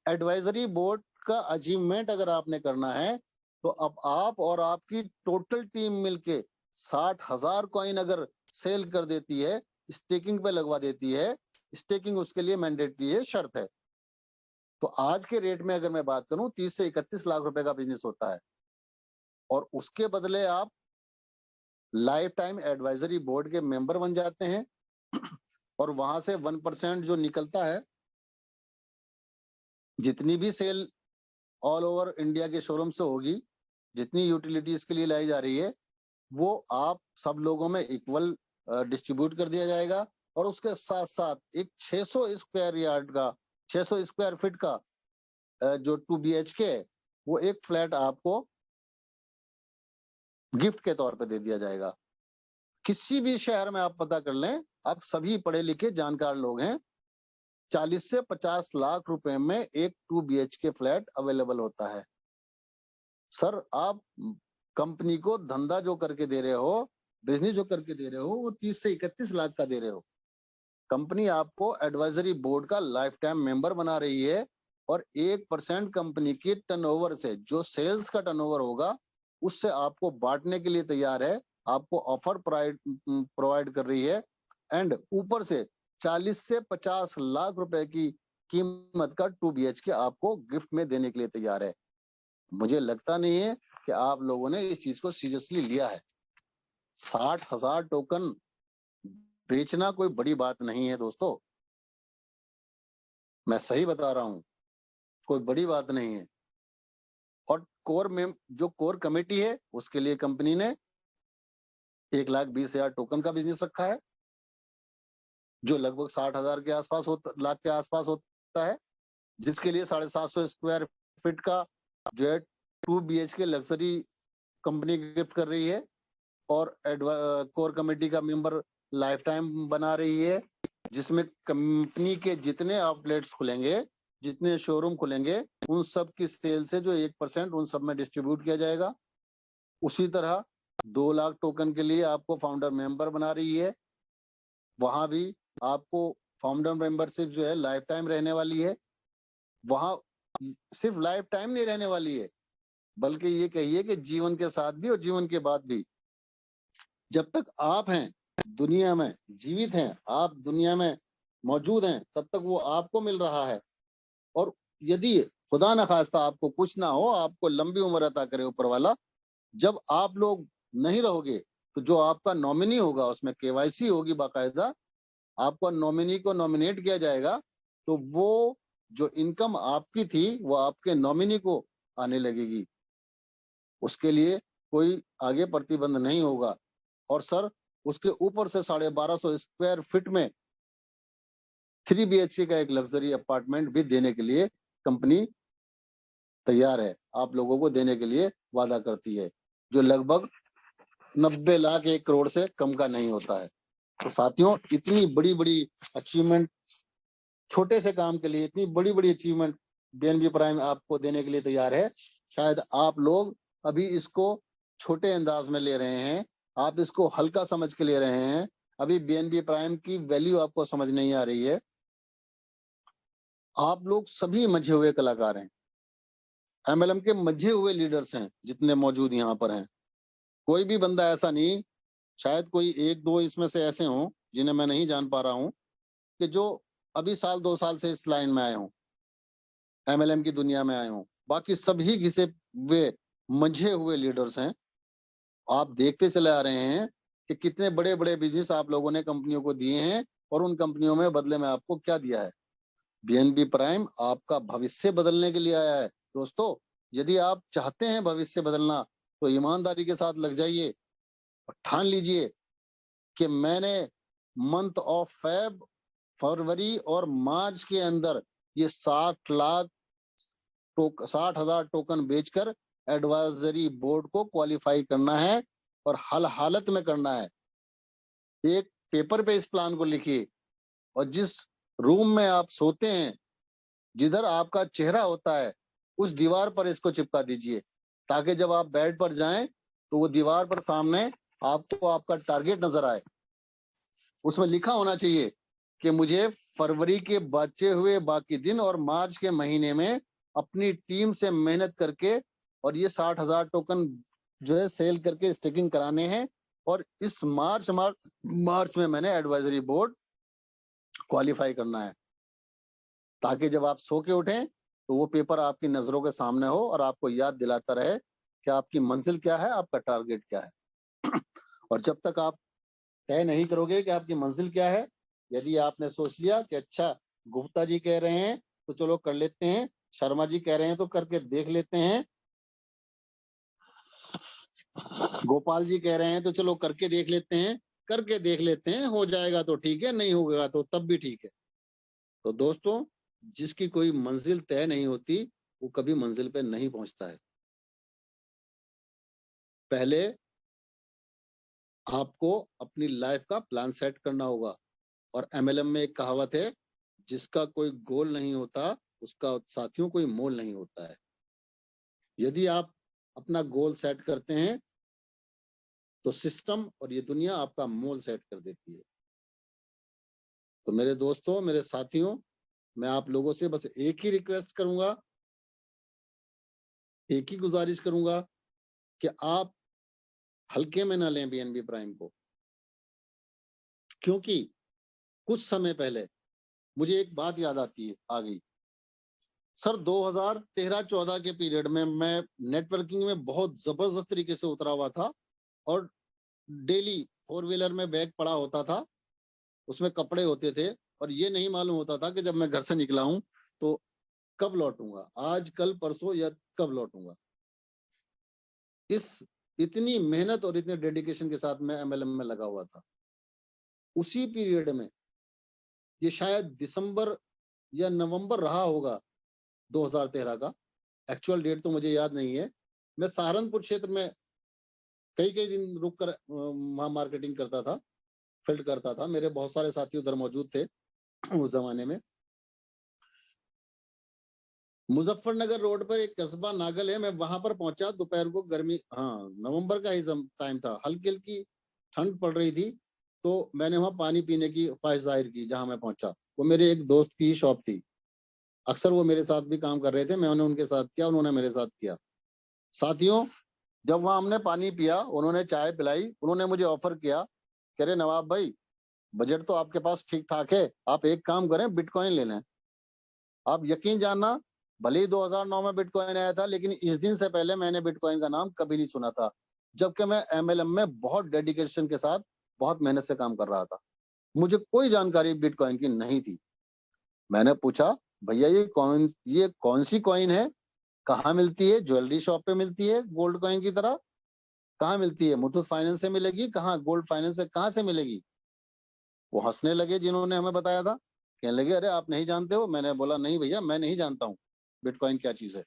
Speaker 1: एडवाइजरी बोर्ड का अचीवमेंट अगर आपने करना है, तो अब आप और आपकी टोटल टीम मिलके 60,000 कॉइन अगर सेल कर देती है, स्टेकिंग पे लगवा देती है, स्टेकिंग उसके लिए मैंडेटरी है, शर्त है, तो आज के रेट में अगर मैं बात करूं 30 से 31 लाख रुपए का बिजनेस होता है, और उसके बदले आप लाइफ टाइम एडवाइजरी बोर्ड के मेंबर बन जाते हैं और वहां से 1% जो निकलता है, जितनी भी सेल ऑल ओवर इंडिया के शोरूम से होगी, जितनी यूटिलिटीज के लिए लाई जा रही है, वो आप सब लोगों में इक्वल डिस्ट्रीब्यूट कर दिया जाएगा। और उसके साथ साथ एक 600 स्क्वायर यार्ड का 600 स्क्वायर फीट का जो 2 BHK है, वो एक फ्लैट आपको गिफ्ट के तौर पे दे दिया जाएगा। किसी भी शहर में आप पता कर लें, आप सभी पढ़े लिखे जानकार लोग हैं, 40 से 50 लाख रुपए में एक 2 BHK फ्लैट अवेलेबल होता है। सर, आप कंपनी को धंधा जो करके दे रहे हो, बिजनेस जो करके दे रहे हो, वो 30 से 31 लाख का दे रहे हो। कंपनी आपको एडवाइजरी बोर्ड का लाइफ टाइम मेंबर बना रही है, और 1% कंपनी की टर्नओवर से, जो सेल्स का टर्नओवर होगा, उससे आपको बांटने के लिए तैयार है, आपको ऑफर प्रोवाइड कर रही है, एंड ऊपर से 40 से 50 लाख रुपए की कीमत का 2 BHK आपको गिफ्ट में देने के लिए तैयार है। मुझे लगता नहीं है कि आप लोगों ने इस चीज को सीरियसली लिया है। 60,000 टोकन बेचना कोई बड़ी बात नहीं है दोस्तों, मैं सही बता रहा हूं, कोई बड़ी बात नहीं है। और कोर में जो कोर कमेटी है, उसके लिए कंपनी ने 1,20,000 टोकन का बिजनेस रखा है, जो लगभग 60,000 के आसपास लाख के आसपास होता है, जिसके लिए 750 स्क्वायर फीट का जो है 2 BHK लग्जरी कंपनी गिफ्ट कर रही है, और कोर कमेटी का मेंबर लाइफ टाइम बना रही है, जिसमें कंपनी के जितने आउटलेट्स खुलेंगे, जितने शोरूम खुलेंगे, उन सब की सेल से जो 1% उन सब में डिस्ट्रीब्यूट किया जाएगा। उसी तरह 2 लाख टोकन के लिए आपको फाउंडर मेंबर बना रही है, वहां भी आपको फाउंडर मेंबरशिप जो है लाइफ टाइम रहने वाली है। वहां सिर्फ लाइफ टाइम नहीं रहने वाली है, बल्कि ये कहिए कि जीवन के साथ भी और जीवन के बाद भी, जब तक आप हैं दुनिया में, जीवित हैं, आप दुनिया में मौजूद हैं, तब तक वो आपको मिल रहा है। और यदि खुदा न खास्ता आपको कुछ ना हो, आपको लंबी उम्र अता करे ऊपर वाला, जब आप लोग नहीं रहोगे, तो जो आपका नॉमिनी होगा, उसमें KYC होगी बाकायदा, आपका नॉमिनी को नॉमिनेट किया जाएगा, तो वो जो इनकम आपकी थी, वो आपके नॉमिनी को आने लगेगी। उसके लिए कोई आगे प्रतिबंध नहीं होगा। और सर, उसके ऊपर से 1250 स्क्वायर फीट में 3 BHK का एक लग्जरी अपार्टमेंट भी देने के लिए कंपनी तैयार है, आप लोगों को देने के लिए वादा करती है, जो लगभग 90 लाख 1 करोड़ से कम का नहीं होता है। तो साथियों, इतनी बड़ी बड़ी अचीवमेंट, छोटे से काम के लिए इतनी बड़ी बड़ी अचीवमेंट BNB प्राइम आपको देने के लिए तैयार है। शायद आप लोग अभी इसको छोटे अंदाज में ले रहे हैं, आप इसको हल्का समझ के ले रहे हैं, अभी BNB प्राइम की वैल्यू आपको समझ नहीं आ रही है। आप लोग सभी मजे हुए कलाकार हैं, MLM के मजे हुए लीडर्स हैं, जितने मौजूद यहाँ पर हैं। कोई भी बंदा ऐसा नहीं, शायद कोई 1-2 इसमें से ऐसे हों जिन्हें मैं नहीं जान पा रहा हूँ, कि जो अभी 1-2 साल से इस लाइन में आए हों, MLM की दुनिया में आए हों। बाकी सभी घिसे हुए मंझे हुए लीडर्स हैं। आप देखते चले आ रहे हैं कि कितने बड़े बड़े बिजनेस आप लोगों ने कंपनियों को दिए हैं, और उन कंपनियों में बदले में आपको क्या दिया है। BNB प्राइम आपका भविष्य बदलने के लिए आया है। दोस्तों, यदि आप चाहते हैं भविष्य बदलना, तो ईमानदारी के साथ लग जाइए और ठान लीजिए कि मैंने मंथ ऑफ फरवरी और मार्च के अंदर ये 60,000 टोकन बेचकर एडवाइजरी बोर्ड को क्वालिफाई करना है, और हर हालत में करना है। एक पेपर पे इस प्लान को लिखिए, और जिस रूम में आप सोते हैं, जिधर आपका चेहरा होता है, उस दीवार पर इसको चिपका दीजिए, ताकि जब आप बेड पर जाएं, तो वो दीवार पर सामने आपको आपका टारगेट नजर आए। उसमें लिखा होना चाहिए कि मुझे फरवरी के बचे हुए बाकी दिन और मार्च के महीने में अपनी टीम से मेहनत करके, और ये 60,000 टोकन जो है सेल करके स्टेकिंग कराने हैं, और इस मार्च में मैंने एडवाइजरी बोर्ड क्वालिफाई करना है, ताकि जब आप सो के उठें, तो वो पेपर आपकी नजरों के सामने हो और आपको याद दिलाता रहे कि आपकी मंजिल क्या है, आपका टारगेट क्या है। और जब तक आप तय नहीं करोगे कि आपकी मंजिल क्या है, यदि आपने सोच लिया कि अच्छा गुप्ता जी कह रहे हैं तो चलो कर लेते हैं, शर्मा जी कह रहे हैं तो करके देख लेते हैं, गोपाल जी कह रहे हैं तो चलो करके देख लेते हैं, करके देख लेते हैं, हो जाएगा तो ठीक है, नहीं होगा तो तब भी ठीक है। तो दोस्तों, जिसकी कोई मंजिल तय नहीं होती वो कभी मंजिल पे नहीं पहुंचता है। पहले आपको अपनी लाइफ का प्लान सेट करना होगा। और एमएलएम में एक कहावत है, जिसका कोई गोल नहीं होता उसका साथियों कोई मोल नहीं होता है। यदि आप अपना गोल सेट करते हैं तो सिस्टम और ये दुनिया आपका मोल सेट कर देती है। तो मेरे दोस्तों, मेरे साथियों, मैं आप लोगों से बस एक ही रिक्वेस्ट करूंगा, एक ही गुजारिश करूंगा कि आप हल्के में ना लें बीएनबी प्राइम को। क्योंकि कुछ समय पहले मुझे एक बात याद आती है, आ गई सर, 2013-14 के पीरियड में मैं नेटवर्किंग में बहुत जबरदस्त तरीके से उतरा हुआ था और डेली 4 व्हीलर में बैग पड़ा होता था, उसमें कपड़े होते थे और ये नहीं मालूम होता था कि जब मैं घर से निकला हूं तो कब लौटूंगा, आज कल परसों या कब लौटूंगा। इस इतनी मेहनत और इतने डेडिकेशन के साथ मैं एमएलएम में लगा हुआ था। उसी पीरियड में, ये शायद दिसंबर या नवंबर रहा होगा 2013 का, एक्चुअल डेट तो मुझे याद नहीं है। मैं सहारनपुर क्षेत्र में कई कई दिन रुक कर वहां मार्केटिंग करता था, फील्ड करता था। मेरे बहुत सारे साथी उधर मौजूद थे उस जमाने में। मुजफ्फरनगर रोड पर एक कस्बा नागल है, मैं वहां पर पहुंचा दोपहर को, गर्मी, हाँ नवंबर का ही टाइम था, हल्की हल्की ठंड पड़ रही थी। तो मैंने वहां पानी पीने की ख्वाहिश जाहिर की। जहां मैं पहुंचा वो मेरे एक दोस्त की शॉप थी। अक्सर वो मेरे साथ भी काम कर रहे थे, मैंने उनके साथ किया, उन्होंने मेरे साथ किया। साथियों, जब वहां हमने पानी पिया, उन्होंने चाय पिलाई, उन्होंने मुझे ऑफर किया, कह रहे नवाब भाई, बजट तो आपके पास ठीक ठाक है, आप एक काम करें, बिटकॉइन ले लें। आप यकीन जानना, भले ही 2009 में बिटकॉइन आया था, लेकिन इस दिन से पहले मैंने बिटकॉइन का नाम कभी नहीं सुना था, जबकि मैं एमएलएम में बहुत डेडिकेशन के साथ बहुत मेहनत से काम कर रहा था। मुझे कोई जानकारी बिटकॉइन की नहीं थी। मैंने पूछा, भैया ये कौन सी कॉइन है, कहाँ मिलती है? ज्वेलरी शॉप पे मिलती है गोल्ड कॉइन की तरह? कहाँ मिलती है? मुथूट फाइनेंस से मिलेगी? कहाँ गोल्ड फाइनेंस से कहाँ से मिलेगी? वो हंसने लगे जिन्होंने हमें बताया था, कहने लगे अरे आप नहीं जानते हो। मैंने बोला नहीं भैया, मैं नहीं जानता हूँ बिटकॉइन क्या चीज है।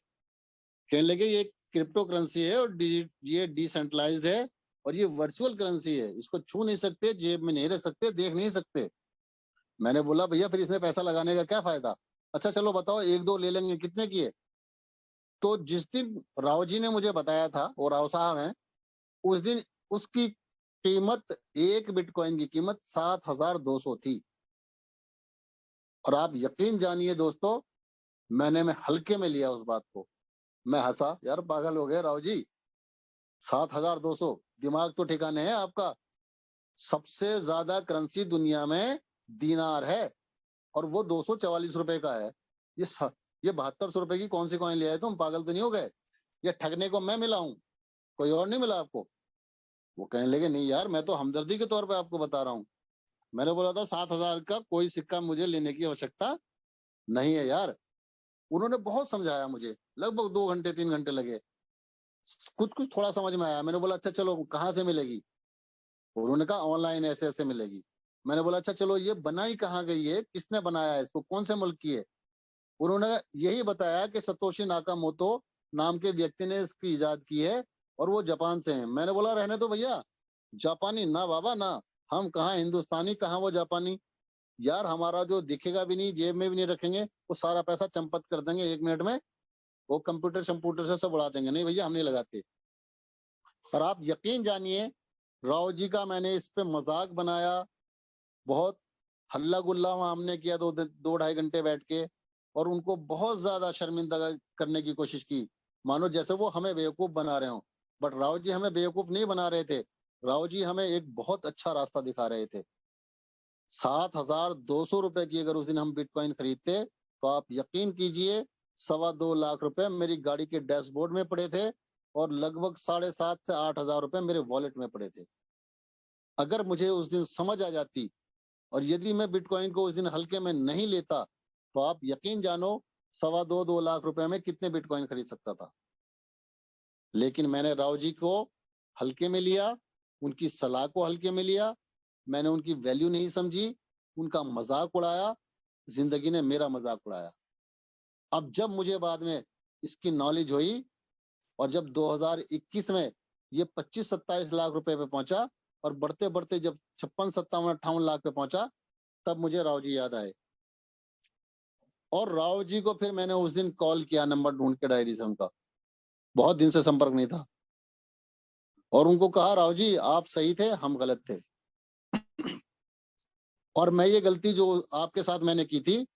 Speaker 1: कहने लगे ये क्रिप्टो करेंसी है और ये डिसेंट्रलाइज्ड है और ये वर्चुअल करेंसी है, इसको छू नहीं सकते, जेब में नहीं रख सकते, देख नहीं सकते। मैंने बोला भैया फिर इसमें पैसा लगाने का क्या फायदा? अच्छा चलो बताओ, एक दो ले लेंगे, कितने की है? तो जिस दिन राव जी ने मुझे बताया था, वो राव साहब हैं, उस दिन उसकी कीमत, एक बिटकॉइन की कीमत 7,200 थी। और आप यकीन जानिए दोस्तों, मैं हल्के में लिया उस बात को। मैं हंसा, यार पागल हो गए राव जी, 7,200, दिमाग तो ठिकाने है आपका? सबसे ज्यादा करेंसी दुनिया में दीनार है और वो 244 रुपए का है। ये ये 7200 रुपए की कौन सी कॉइन ले आए तुम? पागल तो नहीं हो गए? ये ठगने को मैं मिला हूं, कोई और नहीं मिला आपको? वो कहने लगे नहीं यार, मैं तो हमदर्दी के तौर पे आपको बता रहा हूँ। मैंने बोला था 7,000 का कोई सिक्का मुझे लेने की आवश्यकता नहीं है यार। उन्होंने बहुत समझाया मुझे, लगभग 2 घंटे 3 घंटे लगे, कुछ कुछ थोड़ा समझ में आया। मैंने बोला अच्छा चलो कहाँ से मिलेगी? उन्होंने कहा ऑनलाइन ऐसे ऐसे मिलेगी। मैंने बोला अच्छा चलो ये बनाई कहाँ गई है, किसने बनाया है इसको, कौन से मुल्क की है? उन्होंने यही बताया कि सतोशी नाकामोतो नाम के व्यक्ति ने इसकी इजाद की है और वो जापान से हैं। मैंने बोला रहने दो भैया, जापानी ना बाबा ना, हम कहाँ हिंदुस्तानी, कहाँ वो जापानी। यार हमारा जो दिखेगा भी नहीं, जेब में भी नहीं रखेंगे, वो सारा पैसा चंपत कर देंगे 1 मिनट में, वो कंप्यूटर शम्प्यूटर से सब उड़ा देंगे। नहीं भैया हम नहीं लगाते। और आप यकीन जानिए, राव जी का मैंने इस पे मजाक बनाया, बहुत हल्ला गुल्ला वहां हमने किया, 2-2.5 घंटे बैठ के, और उनको बहुत ज्यादा शर्मिंदा करने की कोशिश की, मानो जैसे वो हमें बेवकूफ बना रहे हो। बट राव जी हमें बेवकूफ नहीं बना रहे थे, राव जी हमें एक बहुत अच्छा रास्ता दिखा रहे थे। 7,200 रुपए की अगर उस दिन हम बिटकॉइन खरीदते तो आप यकीन कीजिए 2.25 लाख रुपए मेरी गाड़ी के डैशबोर्ड में पड़े थे और लगभग 7,500 से 8,000 रुपए मेरे वॉलेट में पड़े थे। अगर मुझे उस दिन समझ आ जाती और यदि मैं बिटकॉइन को उस दिन हल्के में नहीं लेता, तो आप यकीन जानो 2.25 लाख रुपए में कितने बिटकॉइन खरीद सकता था। लेकिन मैंने राव जी को हल्के में लिया, उनकी सलाह को हल्के में लिया, मैंने उनकी वैल्यू नहीं समझी, उनका मजाक उड़ाया, जिंदगी ने मेरा मजाक उड़ाया। अब जब मुझे बाद में इसकी नॉलेज हुई और जब 2021 में ये 25-27 लाख रुपए पे पहुंचा और बढ़ते बढ़ते जब 56, 57, 58 लाख पे पहुंचा, तब मुझे राव जी याद आए। और राव जी को फिर मैंने उस दिन कॉल किया, नंबर ढूंढ के डायरी से उनका, बहुत दिन से संपर्क नहीं था, और उनको कहा राव जी आप सही थे, हम गलत थे। और मैं ये गलती जो आपके साथ मैंने की थी,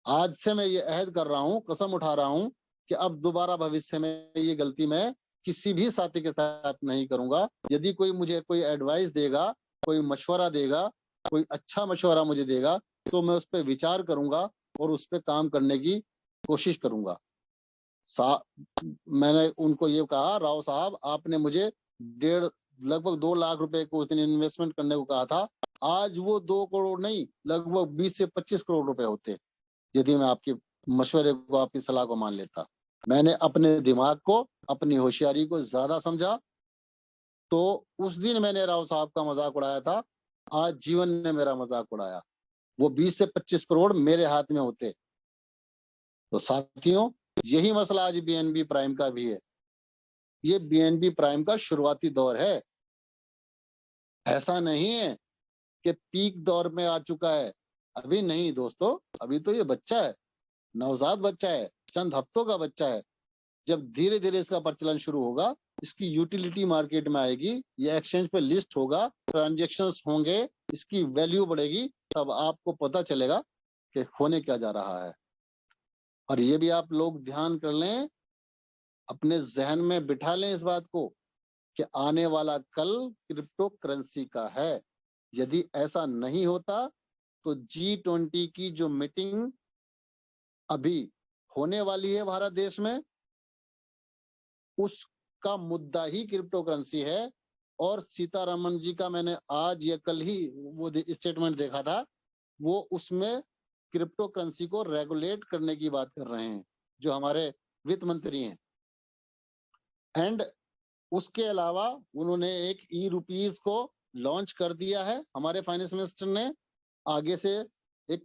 Speaker 1: आज से मैं ये अहद कर रहा हूँ, कसम उठा रहा हूँ कि अब दोबारा भविष्य में ये गलती मैं किसी भी साथी के साथ नहीं करूंगा। यदि कोई मुझे कोई एडवाइस देगा, कोई मशवरा देगा, कोई अच्छा मशवरा मुझे देगा, तो मैं उस पर विचार करूंगा और उस पर काम करने की कोशिश करूंगा। मैंने उनको ये कहा, राव साहब आपने मुझे लगभग 2 लाख रुपए को उस दिन इन्वेस्टमेंट करने को कहा था, आज वो 2 करोड़ नहीं, लगभग 20 से 25 करोड़ रुपए होते यदि मैं आपकी मशवरे को, आपकी सलाह को मान लेता। मैंने अपने दिमाग को, अपनी होशियारी को ज्यादा समझा, तो उस दिन मैंने राव साहब का मजाक उड़ाया था, आज जीवन ने मेरा मजाक उड़ाया। वो 20 से 25 करोड़ मेरे हाथ में होते। तो साथियों, यही मसला आज बीएनबी प्राइम का भी है। ये बीएनबी प्राइम का शुरुआती दौर है, ऐसा नहीं है कि पीक दौर में आ चुका है। अभी नहीं दोस्तों, अभी तो ये बच्चा है, नवजात बच्चा है, चंद हफ्तों का बच्चा है। जब धीरे धीरे इसका प्रचलन शुरू होगा, इसकी यूटिलिटी मार्केट में आएगी, ये एक्सचेंज पे लिस्ट होगा, ट्रांजैक्शंस होंगे, इसकी वैल्यू बढ़ेगी, तब आपको पता चलेगा कि होने क्या जा रहा है। और ये भी आप लोग ध्यान कर लें, अपने जहन में बिठा लें इस बात को कि आने वाला कल क्रिप्टो करेंसी का है। यदि ऐसा नहीं होता तो G20 की जो मीटिंग अभी होने वाली है भारत देश में, उसका मुद्दा ही क्रिप्टो करेंसी है। और सीतारमण जी का मैंने आज या कल ही वो स्टेटमेंट देखा था, वो उसमें क्रिप्टो करेंसी को रेगुलेट करने की बात कर रहे हैं, जो हमारे वित्त मंत्री हैं। एंड उसके अलावा उन्होंने एक ई-रुपीज को लॉन्च कर दिया है, हमारे फाइनेंस मिनिस्टर ने। आगे से एक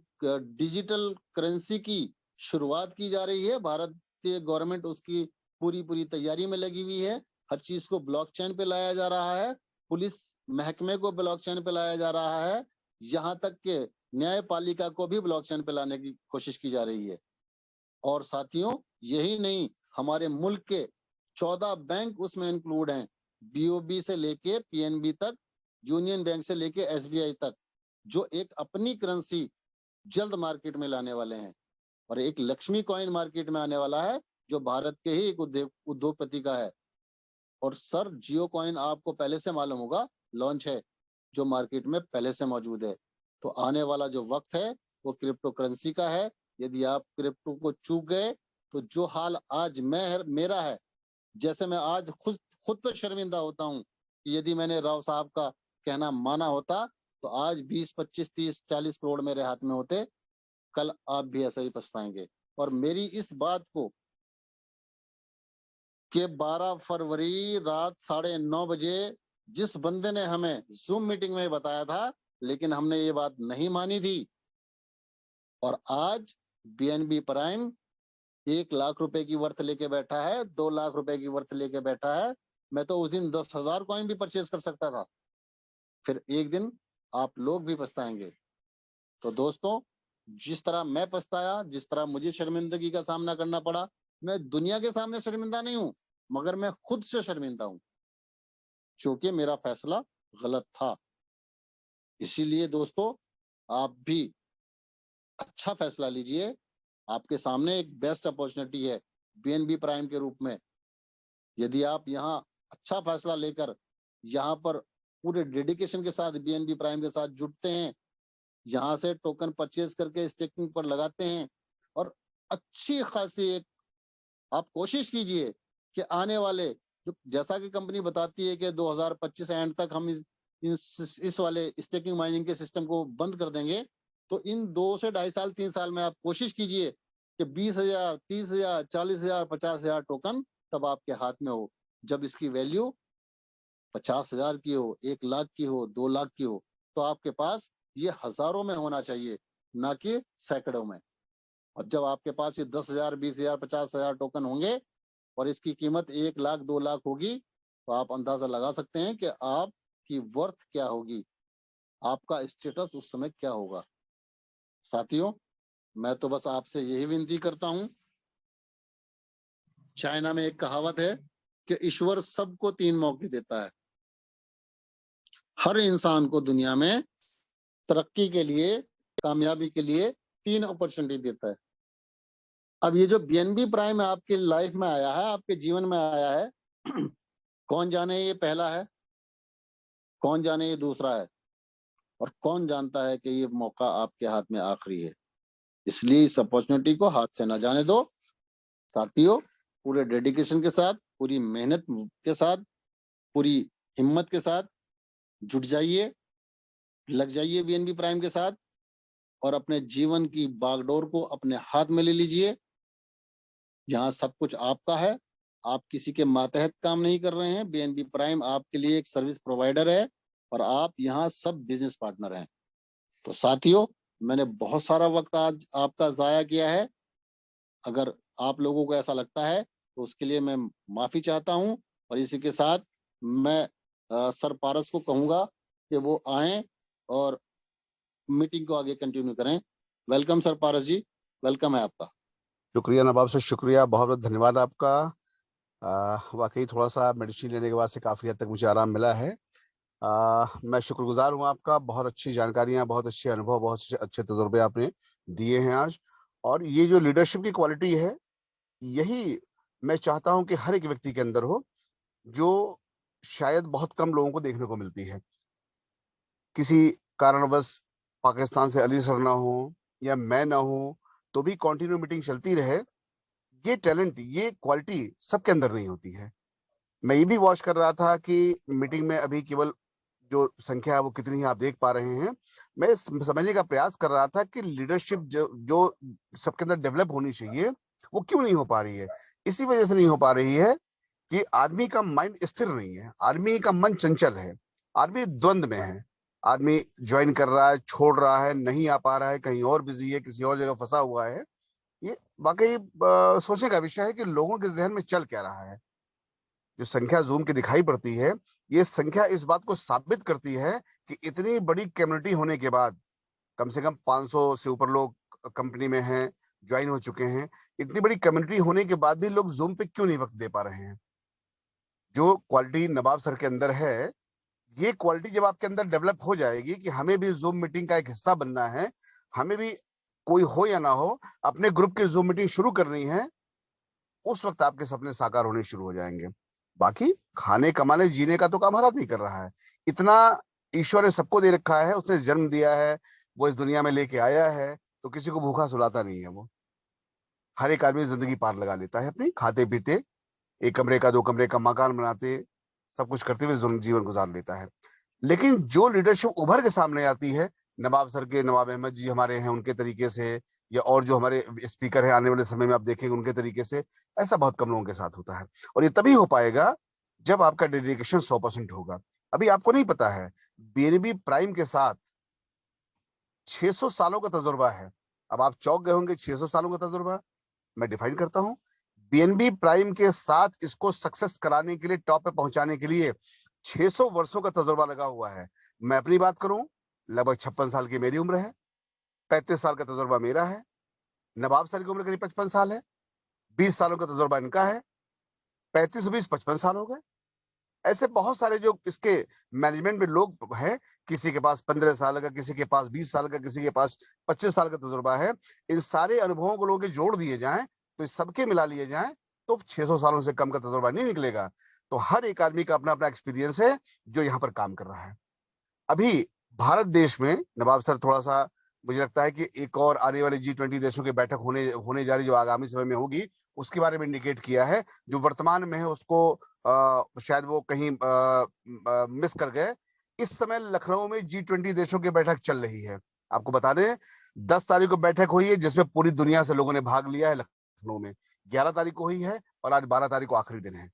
Speaker 1: डिजिटल करेंसी की शुरुआत की जा रही है, भारतीय गवर्नमेंट उसकी पूरी तैयारी में लगी हुई है। हर चीज को ब्लॉकचेन पे लाया जा रहा है, पुलिस महकमे को ब्लॉकचेन पे लाया जा रहा है, यहाँ तक के न्यायपालिका को भी ब्लॉकचेन पे लाने की कोशिश की जा रही है। और साथियों, यही नहीं, हमारे मुल्क के 14 बैंक उसमें इंक्लूड हैं, बीओबी से लेके पीएनबी तक, यूनियन बैंक से लेके एसबीआई तक, जो एक अपनी करेंसी जल्द मार्केट में लाने वाले हैं। और एक लक्ष्मी कॉइन मार्केट में आने वाला है, जो भारत के ही एक उद्योगपति का है। और सर, जियो कॉइन आपको पहले से मालूम होगा, लॉन्च है, जो मार्केट में पहले से मौजूद है। तो आने वाला जो वक्त है वो क्रिप्टो करेंसी का है। यदि आप क्रिप्टो को चूक गए, तो जो हाल आज मेरा है, जैसे मैं आज खुद पे शर्मिंदा होता हूँ कि यदि मैंने राव साहब का कहना माना होता, तो आज 20, 25, 30, 40 करोड़ मेरे हाथ में होते। कल आप भी ऐसा ही पछताएंगे। और मेरी इस बात को कि 12 फरवरी रात 9:30 बजे जिस बंदे ने हमें जूम मीटिंग में बताया था, लेकिन हमने ये बात नहीं मानी थी। और आज बीएनबी प्राइम 1 लाख रुपए की वर्थ लेके बैठा है, 2 लाख रुपए की वर्थ लेके बैठा है। मैं तो उस दिन 10,000 कॉइन भी परचेज कर सकता था। फिर एक दिन आप लोग भी पछताएंगे। तो दोस्तों, जिस तरह मैं पछताया, जिस तरह मुझे शर्मिंदगी का सामना करना पड़ा, मैं दुनिया के सामने शर्मिंदा नहीं हूं, मगर मैं खुद से शर्मिंदा हूं, क्योंकि मेरा फैसला गलत था। इसीलिए दोस्तों, आप भी अच्छा फैसला लीजिए। आपके सामने एक बेस्ट अपॉर्चुनिटी है बीएनबी प्राइम के रूप में। यदि आप यहाँ अच्छा फैसला लेकर यहाँ पर पूरे डेडिकेशन के साथ बीएनबी प्राइम के साथ जुड़ते हैं, यहाँ से टोकन परचेज करके स्टेकिंग पर लगाते हैं और अच्छी खासी एक आप कोशिश कीजिए कि आने वाले जो, जैसा कि कंपनी बताती है कि 2025 एंड तक हम इस वाले स्टेकिंग माइनिंग के सिस्टम को बंद कर देंगे, तो इन 2 से 2.5 साल 3 साल में आप कोशिश कीजिए कि 20,000, 30,000, 40,000, 50,000 टोकन तब आपके हाथ में हो, जब इसकी वैल्यू 50,000 की हो, 1 लाख की हो, 2 लाख की हो, तो आपके पास ये हजारों में होना चाहिए, ना कि सैकड़ों में। और जब आपके पास ये 10,000, 20,000, 50,000 टोकन होंगे और इसकी कीमत 1 लाख 2 लाख होगी, तो आप अंदाजा लगा सकते हैं कि आपकी वर्थ क्या होगी, आपका स्टेटस उस समय क्या होगा। साथियों, मैं तो बस आपसे यही विनती करता हूं, चाइना में एक कहावत है कि ईश्वर सबको 3 मौके देता है। हर इंसान को दुनिया में तरक्की के लिए, कामयाबी के लिए 3 अपॉर्चुनिटी देता है। अब ये जो बीएनबी प्राइम आपकी लाइफ में आया है, आपके जीवन में आया है, कौन जाने ये पहला है, कौन जाने ये दूसरा है, और कौन जानता है कि ये मौका आपके हाथ में आखिरी है। इसलिए इस अपॉर्चुनिटी को हाथ से ना जाने दो। साथियों, पूरे डेडिकेशन के साथ, पूरी मेहनत के साथ, पूरी हिम्मत के साथ जुट जाइए, लग जाइए बीएनबी प्राइम के साथ और अपने जीवन की बागडोर को अपने हाथ में ले लीजिए। यहाँ सब कुछ आपका है, आप किसी के मातहत काम नहीं कर रहे हैं। बीएनबी प्राइम आपके लिए एक सर्विस प्रोवाइडर है और आप यहाँ सब बिजनेस पार्टनर हैं। तो साथियों, मैंने बहुत सारा वक्त आज आपका जाया किया है। अगर आप लोगों को ऐसा लगता है तो उसके लिए मैं माफी चाहता हूं, और इसी के साथ मैं सर पारस को कहूंगा कि वो आए और मीटिंग को आगे कंटिन्यू करें। वेलकम सर पारस जी, वेलकम है आपका।
Speaker 2: शुक्रिया नवाब से, शुक्रिया, बहुत बहुत धन्यवाद आपका। वाकई थोड़ा सा मेडिसिन लेने के बाद से काफ़ी हद तक मुझे आराम मिला है। मैं शुक्रगुजार हूँ आपका। बहुत अच्छी जानकारियाँ, बहुत अच्छे अनुभव, बहुत अच्छे तजुर्बे आपने दिए हैं आज। और ये जो लीडरशिप की क्वालिटी है, यही मैं चाहता हूँ कि हर एक व्यक्ति के अंदर हो, जो शायद बहुत कम लोगों को देखने को मिलती है। किसी कारणवश पाकिस्तान से अली सर ना हो या मैं ना हो, तो भी कंटिन्यू मीटिंग चलती रहे। ये टैलेंट, ये क्वालिटी सबके अंदर नहीं होती है। मैं ये भी वॉच कर रहा था कि मीटिंग में अभी केवल जो संख्या है वो कितनी है आप देख पा रहे हैं। मैं समझने का प्रयास कर रहा था कि लीडरशिप जो सबके अंदर डेवलप होनी चाहिए, वो क्यों नहीं हो पा रही है। इसी वजह से नहीं हो पा रही है कि आदमी का माइंड स्थिर नहीं है, आदमी का मन चंचल है, आदमी द्वंद में है। आदमी ज्वाइन कर रहा है, छोड़ रहा है, नहीं आ पा रहा है, कहीं और बिजी है, किसी और जगह फंसा हुआ है। ये वाकई सोचने का विषय है कि लोगों के जहन में चल क्या रहा है। जो संख्या जूम की दिखाई पड़ती है, ये संख्या इस बात को साबित करती है कि इतनी बड़ी कम्युनिटी होने के बाद, कम से कम 500 से ऊपर लोग कंपनी में हैं, ज्वाइन हो चुके हैं, इतनी बड़ी कम्युनिटी होने के बाद भी लोग जूम पे क्यों नहीं वक्त दे पा रहे हैं। जो क्वालिटी नवाब सर के अंदर है, ये क्वालिटी जब आपके अंदर डेवलप हो जाएगी कि हमें भी जूम मीटिंग का एक हिस्सा बनना है, हमें भी कोई हो या ना हो अपने ग्रुप की जूम मीटिंग शुरू करनी है, उस वक्त आपके सपने साकार होने शुरू हो जाएंगे। बाकी खाने कमाने जीने का तो काम हर आदमी कर रहा है। इतना ईश्वर ने सबको दे रखा है, उसने जन्म दिया है, वो इस दुनिया में लेके आया है, तो किसी को भूखा सुलाता नहीं है। वो हर एक आदमी जिंदगी पार लगा लेता है अपनी, खाते पीते, 1 कमरे का 2 कमरे का मकान बनाते, सब कुछ करते हुए जीवन गुजार लेता है। लेकिन जो लीडरशिप उभर के सामने आती है, नवाब सर के, नवाब अहमद जी हमारे हैं, उनके तरीके से, या और जो हमारे स्पीकर हैं आने वाले समय में आप देखेंगे उनके तरीके से, ऐसा बहुत कम लोगों के साथ होता है। और ये तभी हो पाएगा जब आपका डेडिकेशन 100% होगा। अभी आपको नहीं पता है, बीएनबी प्राइम के साथ 600 सालों का तजुर्बा है। अब आप चौंक गए होंगे, 600 सालों का तजुर्बा। मैं डिफाइन करता हूं, बीएनबी प्राइम के साथ इसको सक्सेस कराने के लिए, टॉप पे पहुंचाने के लिए 600 वर्षों का तजुर्बा लगा हुआ है। मैं अपनी बात करूं, लगभग 56 साल की मेरी उम्र है, 35 साल का तजुर्बा मेरा है, नवाब सर की उम्र करीब 55 साल है, 20 सालों का तजुर्बा इनका है, 35-20-55 साल हो गए। ऐसे बहुत सारे जो इसके मैनेजमेंट में लोग हैं, किसी के पास 15 साल का, किसी के पास 20 साल का, किसी के पास 25 साल का तजुर्बा है। इन सारे अनुभवों को लोगों के जोड़ दिए जाएं, तो इस सबके मिला लिए जाएं, तो 600 सालों से कम का तजुर्बा नहीं निकलेगा। तो हर एक आदमी का अपना अपना एक्सपीरियंस है जो यहाँ पर काम कर रहा है। अभी भारत देश में, नवाब सर थोड़ा सा मुझे लगता है कि एक और आने वाली G20 देशों की बैठक होने जा रही, जो आगामी समय में होगी, उसके बारे में इंडिकेट किया है। जो वर्तमान में है उसको शायद वो कहीं मिस कर गए। इस समय लखनऊ में G20 देशों की बैठक चल रही है। आपको बता दें 10 तारीख को बैठक हुई है, जिसमें पूरी दुनिया से लोगों ने भाग लिया है। लखनऊ में 11 तारीख को हुई है और आज 12 तारीख को आखिरी दिन है।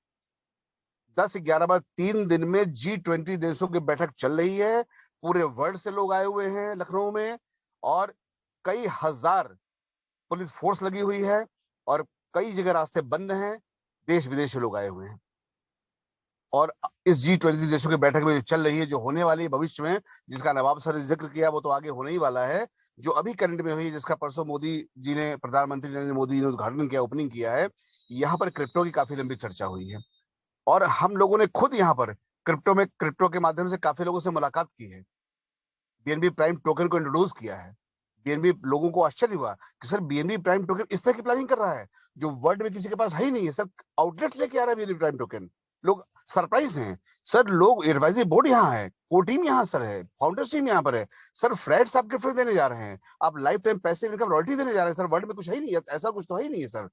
Speaker 2: 10-11 बार 3 दिन में G20 देशों की बैठक चल रही है। पूरे वर्ल्ड से लोग आए हुए हैं लखनऊ में, और कई हजार पुलिस फोर्स लगी हुई है, और कई जगह रास्ते बंद हैं। देश विदेश से लोग आए हुए हैं, और इस G20 देशों की बैठक में जो चल रही है, जो होने वाली है भविष्य में, जिसका नवाब सर ने जिक्र किया, वो तो आगे होने ही वाला है। जो अभी करंट में हुई है, जिसका परसों मोदी जी ने, प्रधानमंत्री नरेंद्र मोदी ने उद्घाटन किया, ओपनिंग किया है, यहाँ पर क्रिप्टो की काफी लंबी चर्चा हुई है। और हम लोगों ने खुद यहाँ पर क्रिप्टो के माध्यम से काफी लोगों से मुलाकात की है। बीएनबी प्राइम टोकन को इंट्रोड्यूस किया है। बीएनबी, लोगों को आश्चर्य हुआ कि सर बीएनबी प्राइम टोकन इस तरह की प्लानिंग कर रहा है, जो वर्ल्ड में किसी के पास है ही नहीं है। सर आउटलेट लेके आ रहा है बीएनबी प्राइम टोकन। लोग सरप्राइज हैं सर। लोग एडवाइजरी बोर्ड यहाँ है, कोर टीम यहाँ सर है, फाउंडर्स टीम यहाँ पर है सर। फ्लैट्स आप गिफ्ट देने जा रहे हैं, आप लाइफ टाइम पैसे इनकम रॉयल्टी देने जा रहे हैं सर। वर्ल्ड में कुछ है ही नहीं है, ऐसा कुछ तो है ही नहीं है सर।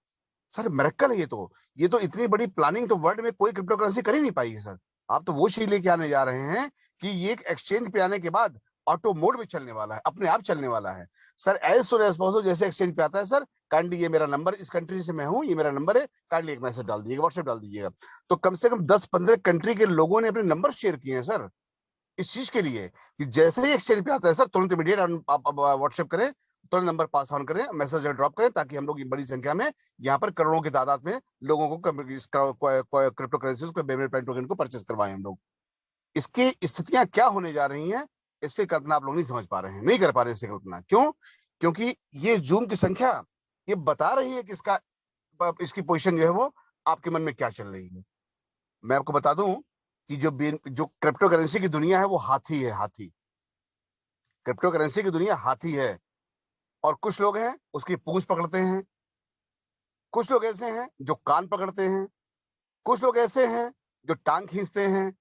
Speaker 2: सर मिरेकल है ये तो इतनी बड़ी प्लानिंग तो वर्ल्ड में कोई क्रिप्टो करेंसी कर ही नहीं पाई है सर। आप तो वो चीज लेके आने जा रहे हैं कि ये एक एक्सचेंज पे आने के बाद ऑटो मोड में चलने वाला है, अपने आप चलने वाला है sir. As soon as possible, जैसे एक्सचेंज पे आता है सर, काइंडली ये मेरा नंबर, इस कंट्री से मैं हूँ, ये मेरा नंबर है, काइंडली एक मैसेज डाल दीजिएगा, व्हाट्सएप डाल दीजिएगा। तो कम से कम 10-15 कंट्री के लोगों ने अपने नंबर शेयर किए हैं सर, इस चीज के लिए कि जैसे ही एक्सचेंज पे आता है सर, तुरंत इमीडिएट आप व्हाट्सएप करें, तुरंत नंबर पास ऑन करें, मैसेज ड्रॉप करें, ताकि हम लोग बड़ी संख्या में यहाँ पर करोड़ों की तादाद में लोगों को क्रिप्टो करेंसीज को, बीएनबी टोकन को परचेस करवाएं हम लोग। इसकी स्थितियां क्या होने जा रही हैं, इससे कल्पना आप लोग नहीं समझ पा रहे हैं, नहीं कर पा रहे इससे कल्पना। क्यों? क्योंकि ये जूम की संख्या ये बता रही है कि इसकी पोजीशन जो है वो आपके मन में क्या चल रही है। मैं आपको बता दूं कि जो क्रिप्टो करेंसी की दुनिया है वो हाथी है, हाथी। क्रिप्टो करेंसी की दुनिया हाथी है, और कुछ लोग हैं उसकी पूंछ पकड़ते हैं, कुछ लोग ऐसे हैं जो कान पकड़ते हैं, कुछ लोग ऐसे हैं जो टांग खींचते हैं,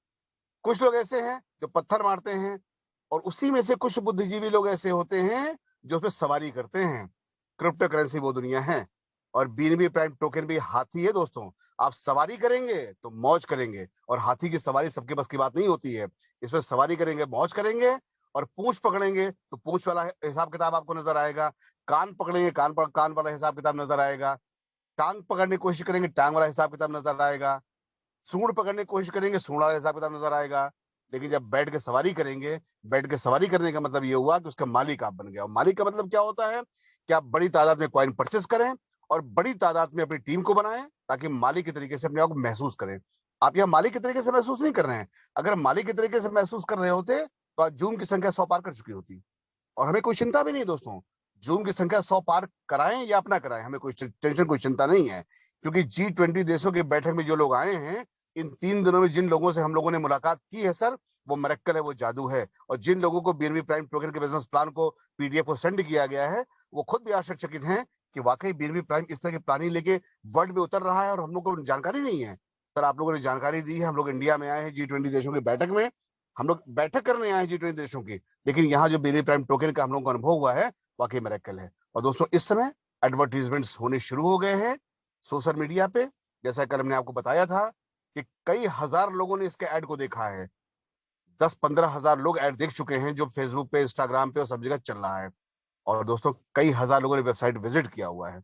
Speaker 2: कुछ लोग ऐसे हैं जो पत्थर मारते हैं, और उसी में से कुछ बुद्धिजीवी लोग ऐसे होते हैं जो उस पर सवारी करते हैं। क्रिप्टो करेंसी वो दुनिया है, और बीएनबी प्राइम टोकन भी हाथी है दोस्तों। आप सवारी करेंगे तो मौज करेंगे, और हाथी की सवारी सबके बस की बात नहीं होती है। इसमें सवारी करेंगे, मौज करेंगे, और पूंछ पकड़ेंगे तो पूंछ वाला हिसाब किताब आपको नजर आएगा, कान पकड़ेंगे कान वाला हिसाब किताब नजर आएगा, टांग पकड़ने की कोशिश करेंगे, टांग वाला हिसाब किताब नजर आएगा, सूंड पकड़ने की कोशिश करेंगे, सूंड वाला हिसाब किताब नजर आएगा। लेकिन जब बैठ के सवारी करेंगे, बैठ के सवारी करने का मतलब ये हुआ कि उसका मालिक आप बन गया। और मालिक का मतलब क्या होता है कि आप बड़ी तादाद में कॉइन परचेस करें, और बड़ी तादाद में अपनी टीम को बनाएं, ताकि मालिक के तरीके से अपने आप को महसूस करें। आप यहाँ मालिक के तरीके से महसूस नहीं कर रहे हैं। अगर मालिक के तरीके से महसूस कर रहे होते तो आज जूम की संख्या 100 पार कर चुकी होती, और हमें कोई चिंता भी नहीं दोस्तों। जूम की संख्या 100 पार कराएं या अपना कराएं, हमें कोई टेंशन, कोई चिंता नहीं है। क्योंकि G20 देशों की बैठक में जो लोग आए हैं, इन 3 दिनों में जिन लोगों से हम लोगों ने मुलाकात की है सर, वो मिरेकल है, वो जादू है। और जिन लोगों को बीएनबी प्राइम टोकन के बिजनेस प्लान को, पीडीएफ को सेंड किया गया है, वो खुद भी आश्चर्यचकित हैं कि वाकई बीएनबी प्राइम इस तरह की प्लानिंग लेके वर्ल्ड में उतर रहा है, और हम लोग को जानकारी नहीं है। सर आप लोगों ने जानकारी दी है, हम लोग इंडिया में आए हैं G20 देशों की बैठक में, हम लोग बैठक करने आए हैं G20 देशों की, लेकिन यहाँ जो बीएनबी प्राइम टोकन का हम लोगों को अनुभव हुआ है, वाकई मिरेकल है। और दोस्तों इस समय एडवर्टीजमेंट्स होने शुरू हो गए हैं सोशल मीडिया पे। जैसा कल हमने आपको बताया था कि कई हजार लोगों ने इसके ऐड को देखा है। 10-15 हजार लोग ऐड देख चुके हैं, जो फेसबुक पे, इंस्टाग्राम पे और सब जगह चल रहा है। और दोस्तों कई हजार लोगों ने वेबसाइट विजिट किया हुआ है,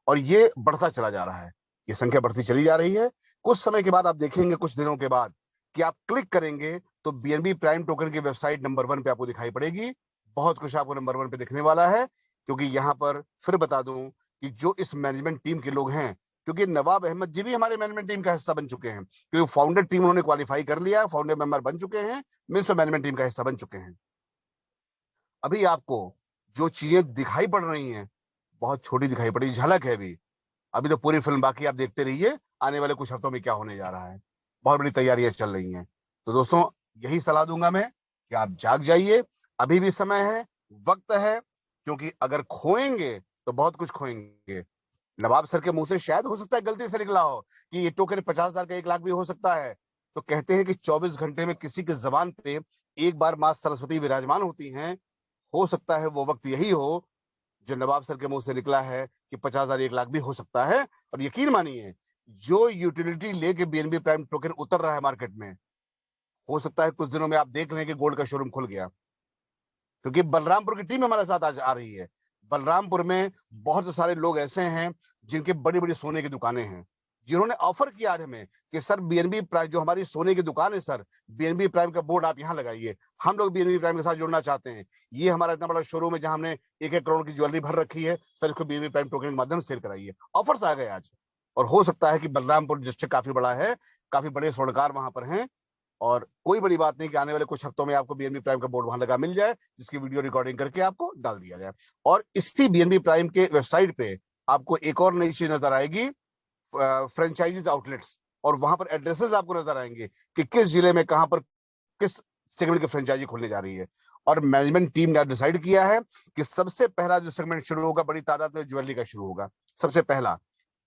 Speaker 2: और ये बढ़ता चला जा रहा है, ये संख्या बढ़ती चली जा रही है। कुछ समय के बाद आप देखेंगे, कुछ दिनों के बाद, कि आप क्लिक करेंगे तो बीएनबी प्राइम टोकन की वेबसाइट नंबर 1 पे आपको दिखाई पड़ेगी। बहुत कुछ आपको नंबर 1 पे दिखने वाला है, क्योंकि यहाँ पर फिर बता दूं कि जो इस मैनेजमेंट टीम के लोग हैं, क्योंकि नवाब अहमद जी भी हमारे मैनेजमेंट टीम का हिस्सा बन चुके हैं, क्योंकि फाउंडर टीम उन्होंने क्वालिफाई कर लिया, फाउंडर मेंबर बन चुके हैं, मिनिस्टर मैनेजमेंट टीम का हिस्सा बन चुके हैं। अभी आपको जो चीजें दिखाई पड़ रही हैं, बहुत छोटी दिखाई पड़ी, झलक है अभी तो पूरी फिल्म बाकी, आप देखते रहिए आने वाले कुछ हफ्तों में क्या होने जा रहा है। बहुत बड़ी तैयारियां चल रही हैं। तो दोस्तों यही सलाह दूंगा मैं कि आप जाग जाइए, अभी भी समय है, वक्त है, क्योंकि अगर खोएंगे तो बहुत कुछ खोएंगे। नवाब सर के मुंह से शायद हो सकता है गलती से निकला हो कि ये टोकन 50,000 का 1 लाख भी हो सकता है। तो कहते हैं कि 24 घंटे में किसी के जबान पे एक बार मां सरस्वती विराजमान होती हैं, हो सकता है वो वक्त यही हो जो नवाब सर के मुंह से निकला है कि 50,000 1 लाख भी हो सकता है। और यकीन मानिए, जो यूटिलिटी लेके बीएनबी प्राइम टोकन उतर रहा है मार्केट में, हो सकता है कुछ दिनों में आप देख लें कि गोल्ड का शोरूम खुल गया, क्योंकि बलरामपुर की टीम हमारे साथ आज आ रही है। बलरामपुर में बहुत सारे लोग ऐसे हैं जिनके बड़ी बड़ी सोने की दुकानें हैं, जिन्होंने ऑफर किया आज हमें कि सर बीएनबी प्राइम, जो हमारी सोने की दुकान है सर, बीएनबी प्राइम का बोर्ड आप यहाँ लगाइए, हम लोग बीएनबी प्राइम के साथ जुड़ना चाहते हैं। ये हमारा इतना बड़ा शोरूम है जहां हमने 1-1 करोड़ की ज्वेलरी भर रखी है, सर इसको बीएनबी प्राइम टोकन के माध्यम से सेल कराइए। ऑफर्स आ गए आज। और हो सकता है कि बलरामपुर डिस्ट्रिक्ट काफी बड़ा है, काफी बड़े स्वर्णकार वहां पर हैं, और कोई बड़ी बात नहीं कि आने वाले कुछ हफ्तों में आपको बीएनबी प्राइम का बोर्ड वहां लगा मिल जाए, जिसकी वीडियो रिकॉर्डिंग करके आपको डाल दिया जाए। और इसी बीएनबी प्राइम के वेबसाइट पे आपको एक और नई चीज नजर आएगी, फ्रेंचाइजीज आउटलेट्स, और वहां पर एड्रेसेस आपको नजर आएंगे कि किस जिले में कहां पर किस सेगमेंट की फ्रेंचाइजी खुलने जा रही है। और मैनेजमेंट टीम ने डिसाइड किया है कि सबसे पहला जो सेगमेंट शुरू होगा बड़ी तादाद में ज्वेलरी का शुरू होगा, सबसे पहला।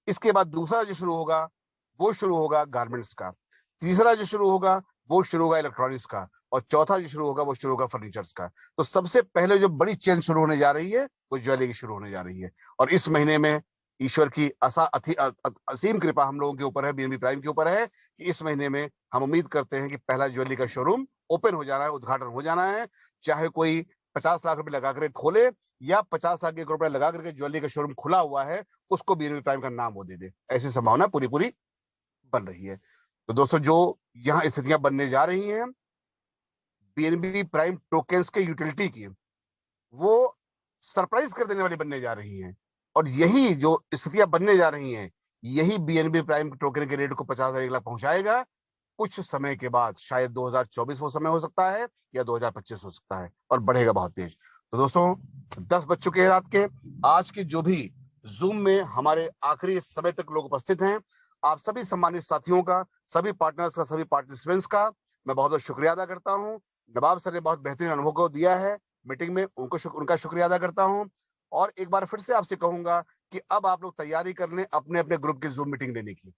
Speaker 2: इसके बाद दूसरा जो शुरू होगा वो शुरू होगा गारमेंट्स का, तीसरा जो शुरू होगा वो शुरू होगा इलेक्ट्रॉनिक्स का, और चौथा जो शुरू होगा वो शुरू होगा फर्नीचर्स का। तो सबसे पहले जो बड़ी चेन शुरू होने जा रही है वो ज्वेलरी की शुरू होने जा रही है। और इस महीने में ईश्वर की असीम कृपा हम लोगों के ऊपर है, बीएनबी प्राइम के ऊपर है, कि इस महीने में हम उम्मीद करते हैं कि पहला ज्वेलरी का शोरूम ओपन हो जाना है, उद्घाटन हो जाना है। चाहे कोई 50 लाख रुपए लगा करके खोले या 50 लाख रुपए लगा करके ज्वेलरी का शोरूम खुला हुआ है, उसको बीएनबी प्राइम का नाम वो दे दे, ऐसी संभावना पूरी पूरी बन रही है। तो दोस्तों, जो यहाँ स्थितियां बनने जा रही हैं बीएनबी प्राइम टोकन्स के यूटिलिटी की, वो सरप्राइज कर देने वाली बनने जा रही हैं। और यही जो स्थितियां बनने जा रही हैं, यही बीएनबी प्राइम टोकन के रेट को 50,000 1 लाख पहुंचाएगा। कुछ समय के बाद शायद 2024 वो समय हो सकता है या 2025 हो सकता है, और बढ़ेगा बहुत तेज। तो दोस्तों, 10 बज चुके हैं रात के। आज के जो भी जूम में हमारे आखिरी समय तक लोग उपस्थित हैं, आप सभी सम्मानित साथियों का, सभी पार्टनर्स का, सभी पार्टिसिपेंट्स का मैं बहुत बहुत शुक्रिया अदा करता हूं। नवाब सर ने बहुत बेहतरीन अनुभव को दिया है मीटिंग में, उनका शुक्रिया अदा करता हूं। और एक बार फिर से आपसे कहूंगा कि अब आप लोग तैयारी कर लें अपने अपने ग्रुप की जूम मीटिंग लेने की,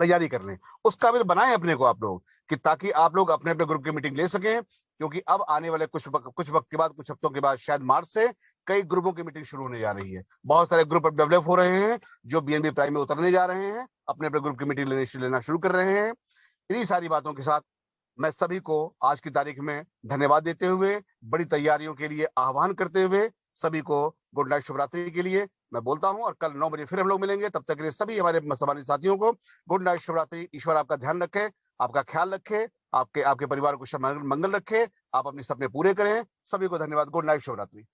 Speaker 2: तैयारी कर लें, उस काबिल बनाएं अपने को आप लोग, कि ताकि आप लोग अपने अपने ग्रुप की मीटिंग ले सकें। क्योंकि अब आने वाले कुछ वक्त के बाद, कुछ हफ्तों के बाद, शायद मार्च से कई ग्रुपों की मीटिंग शुरू होने जा रही है। बहुत सारे ग्रुप अब डेवलप हो रहे हैं जो बीएनबी प्राइम में उतरने जा रहे हैं, अपने अपने ग्रुप की मीटिंग लेना शुरू कर रहे हैं। इन्हीं सारी बातों के साथ मैं सभी को आज की तारीख में धन्यवाद देते हुए, बड़ी तैयारियों के लिए आह्वान करते हुए, सभी को गुड नाइट, शुभ रात्रि के लिए मैं बोलता हूं। और कल 9 बजे फिर हम लोग मिलेंगे। तब तक के लिए सभी हमारे सम्मानित साथियों को गुड नाइट, शुभ रात्रि। ईश्वर आपका ध्यान रखे, आपका ख्याल रखे, आपके परिवार को मंगल रखे, आप अपने सपने पूरे करें। सभी को धन्यवाद। गुड नाइट, शुभ रात्रि।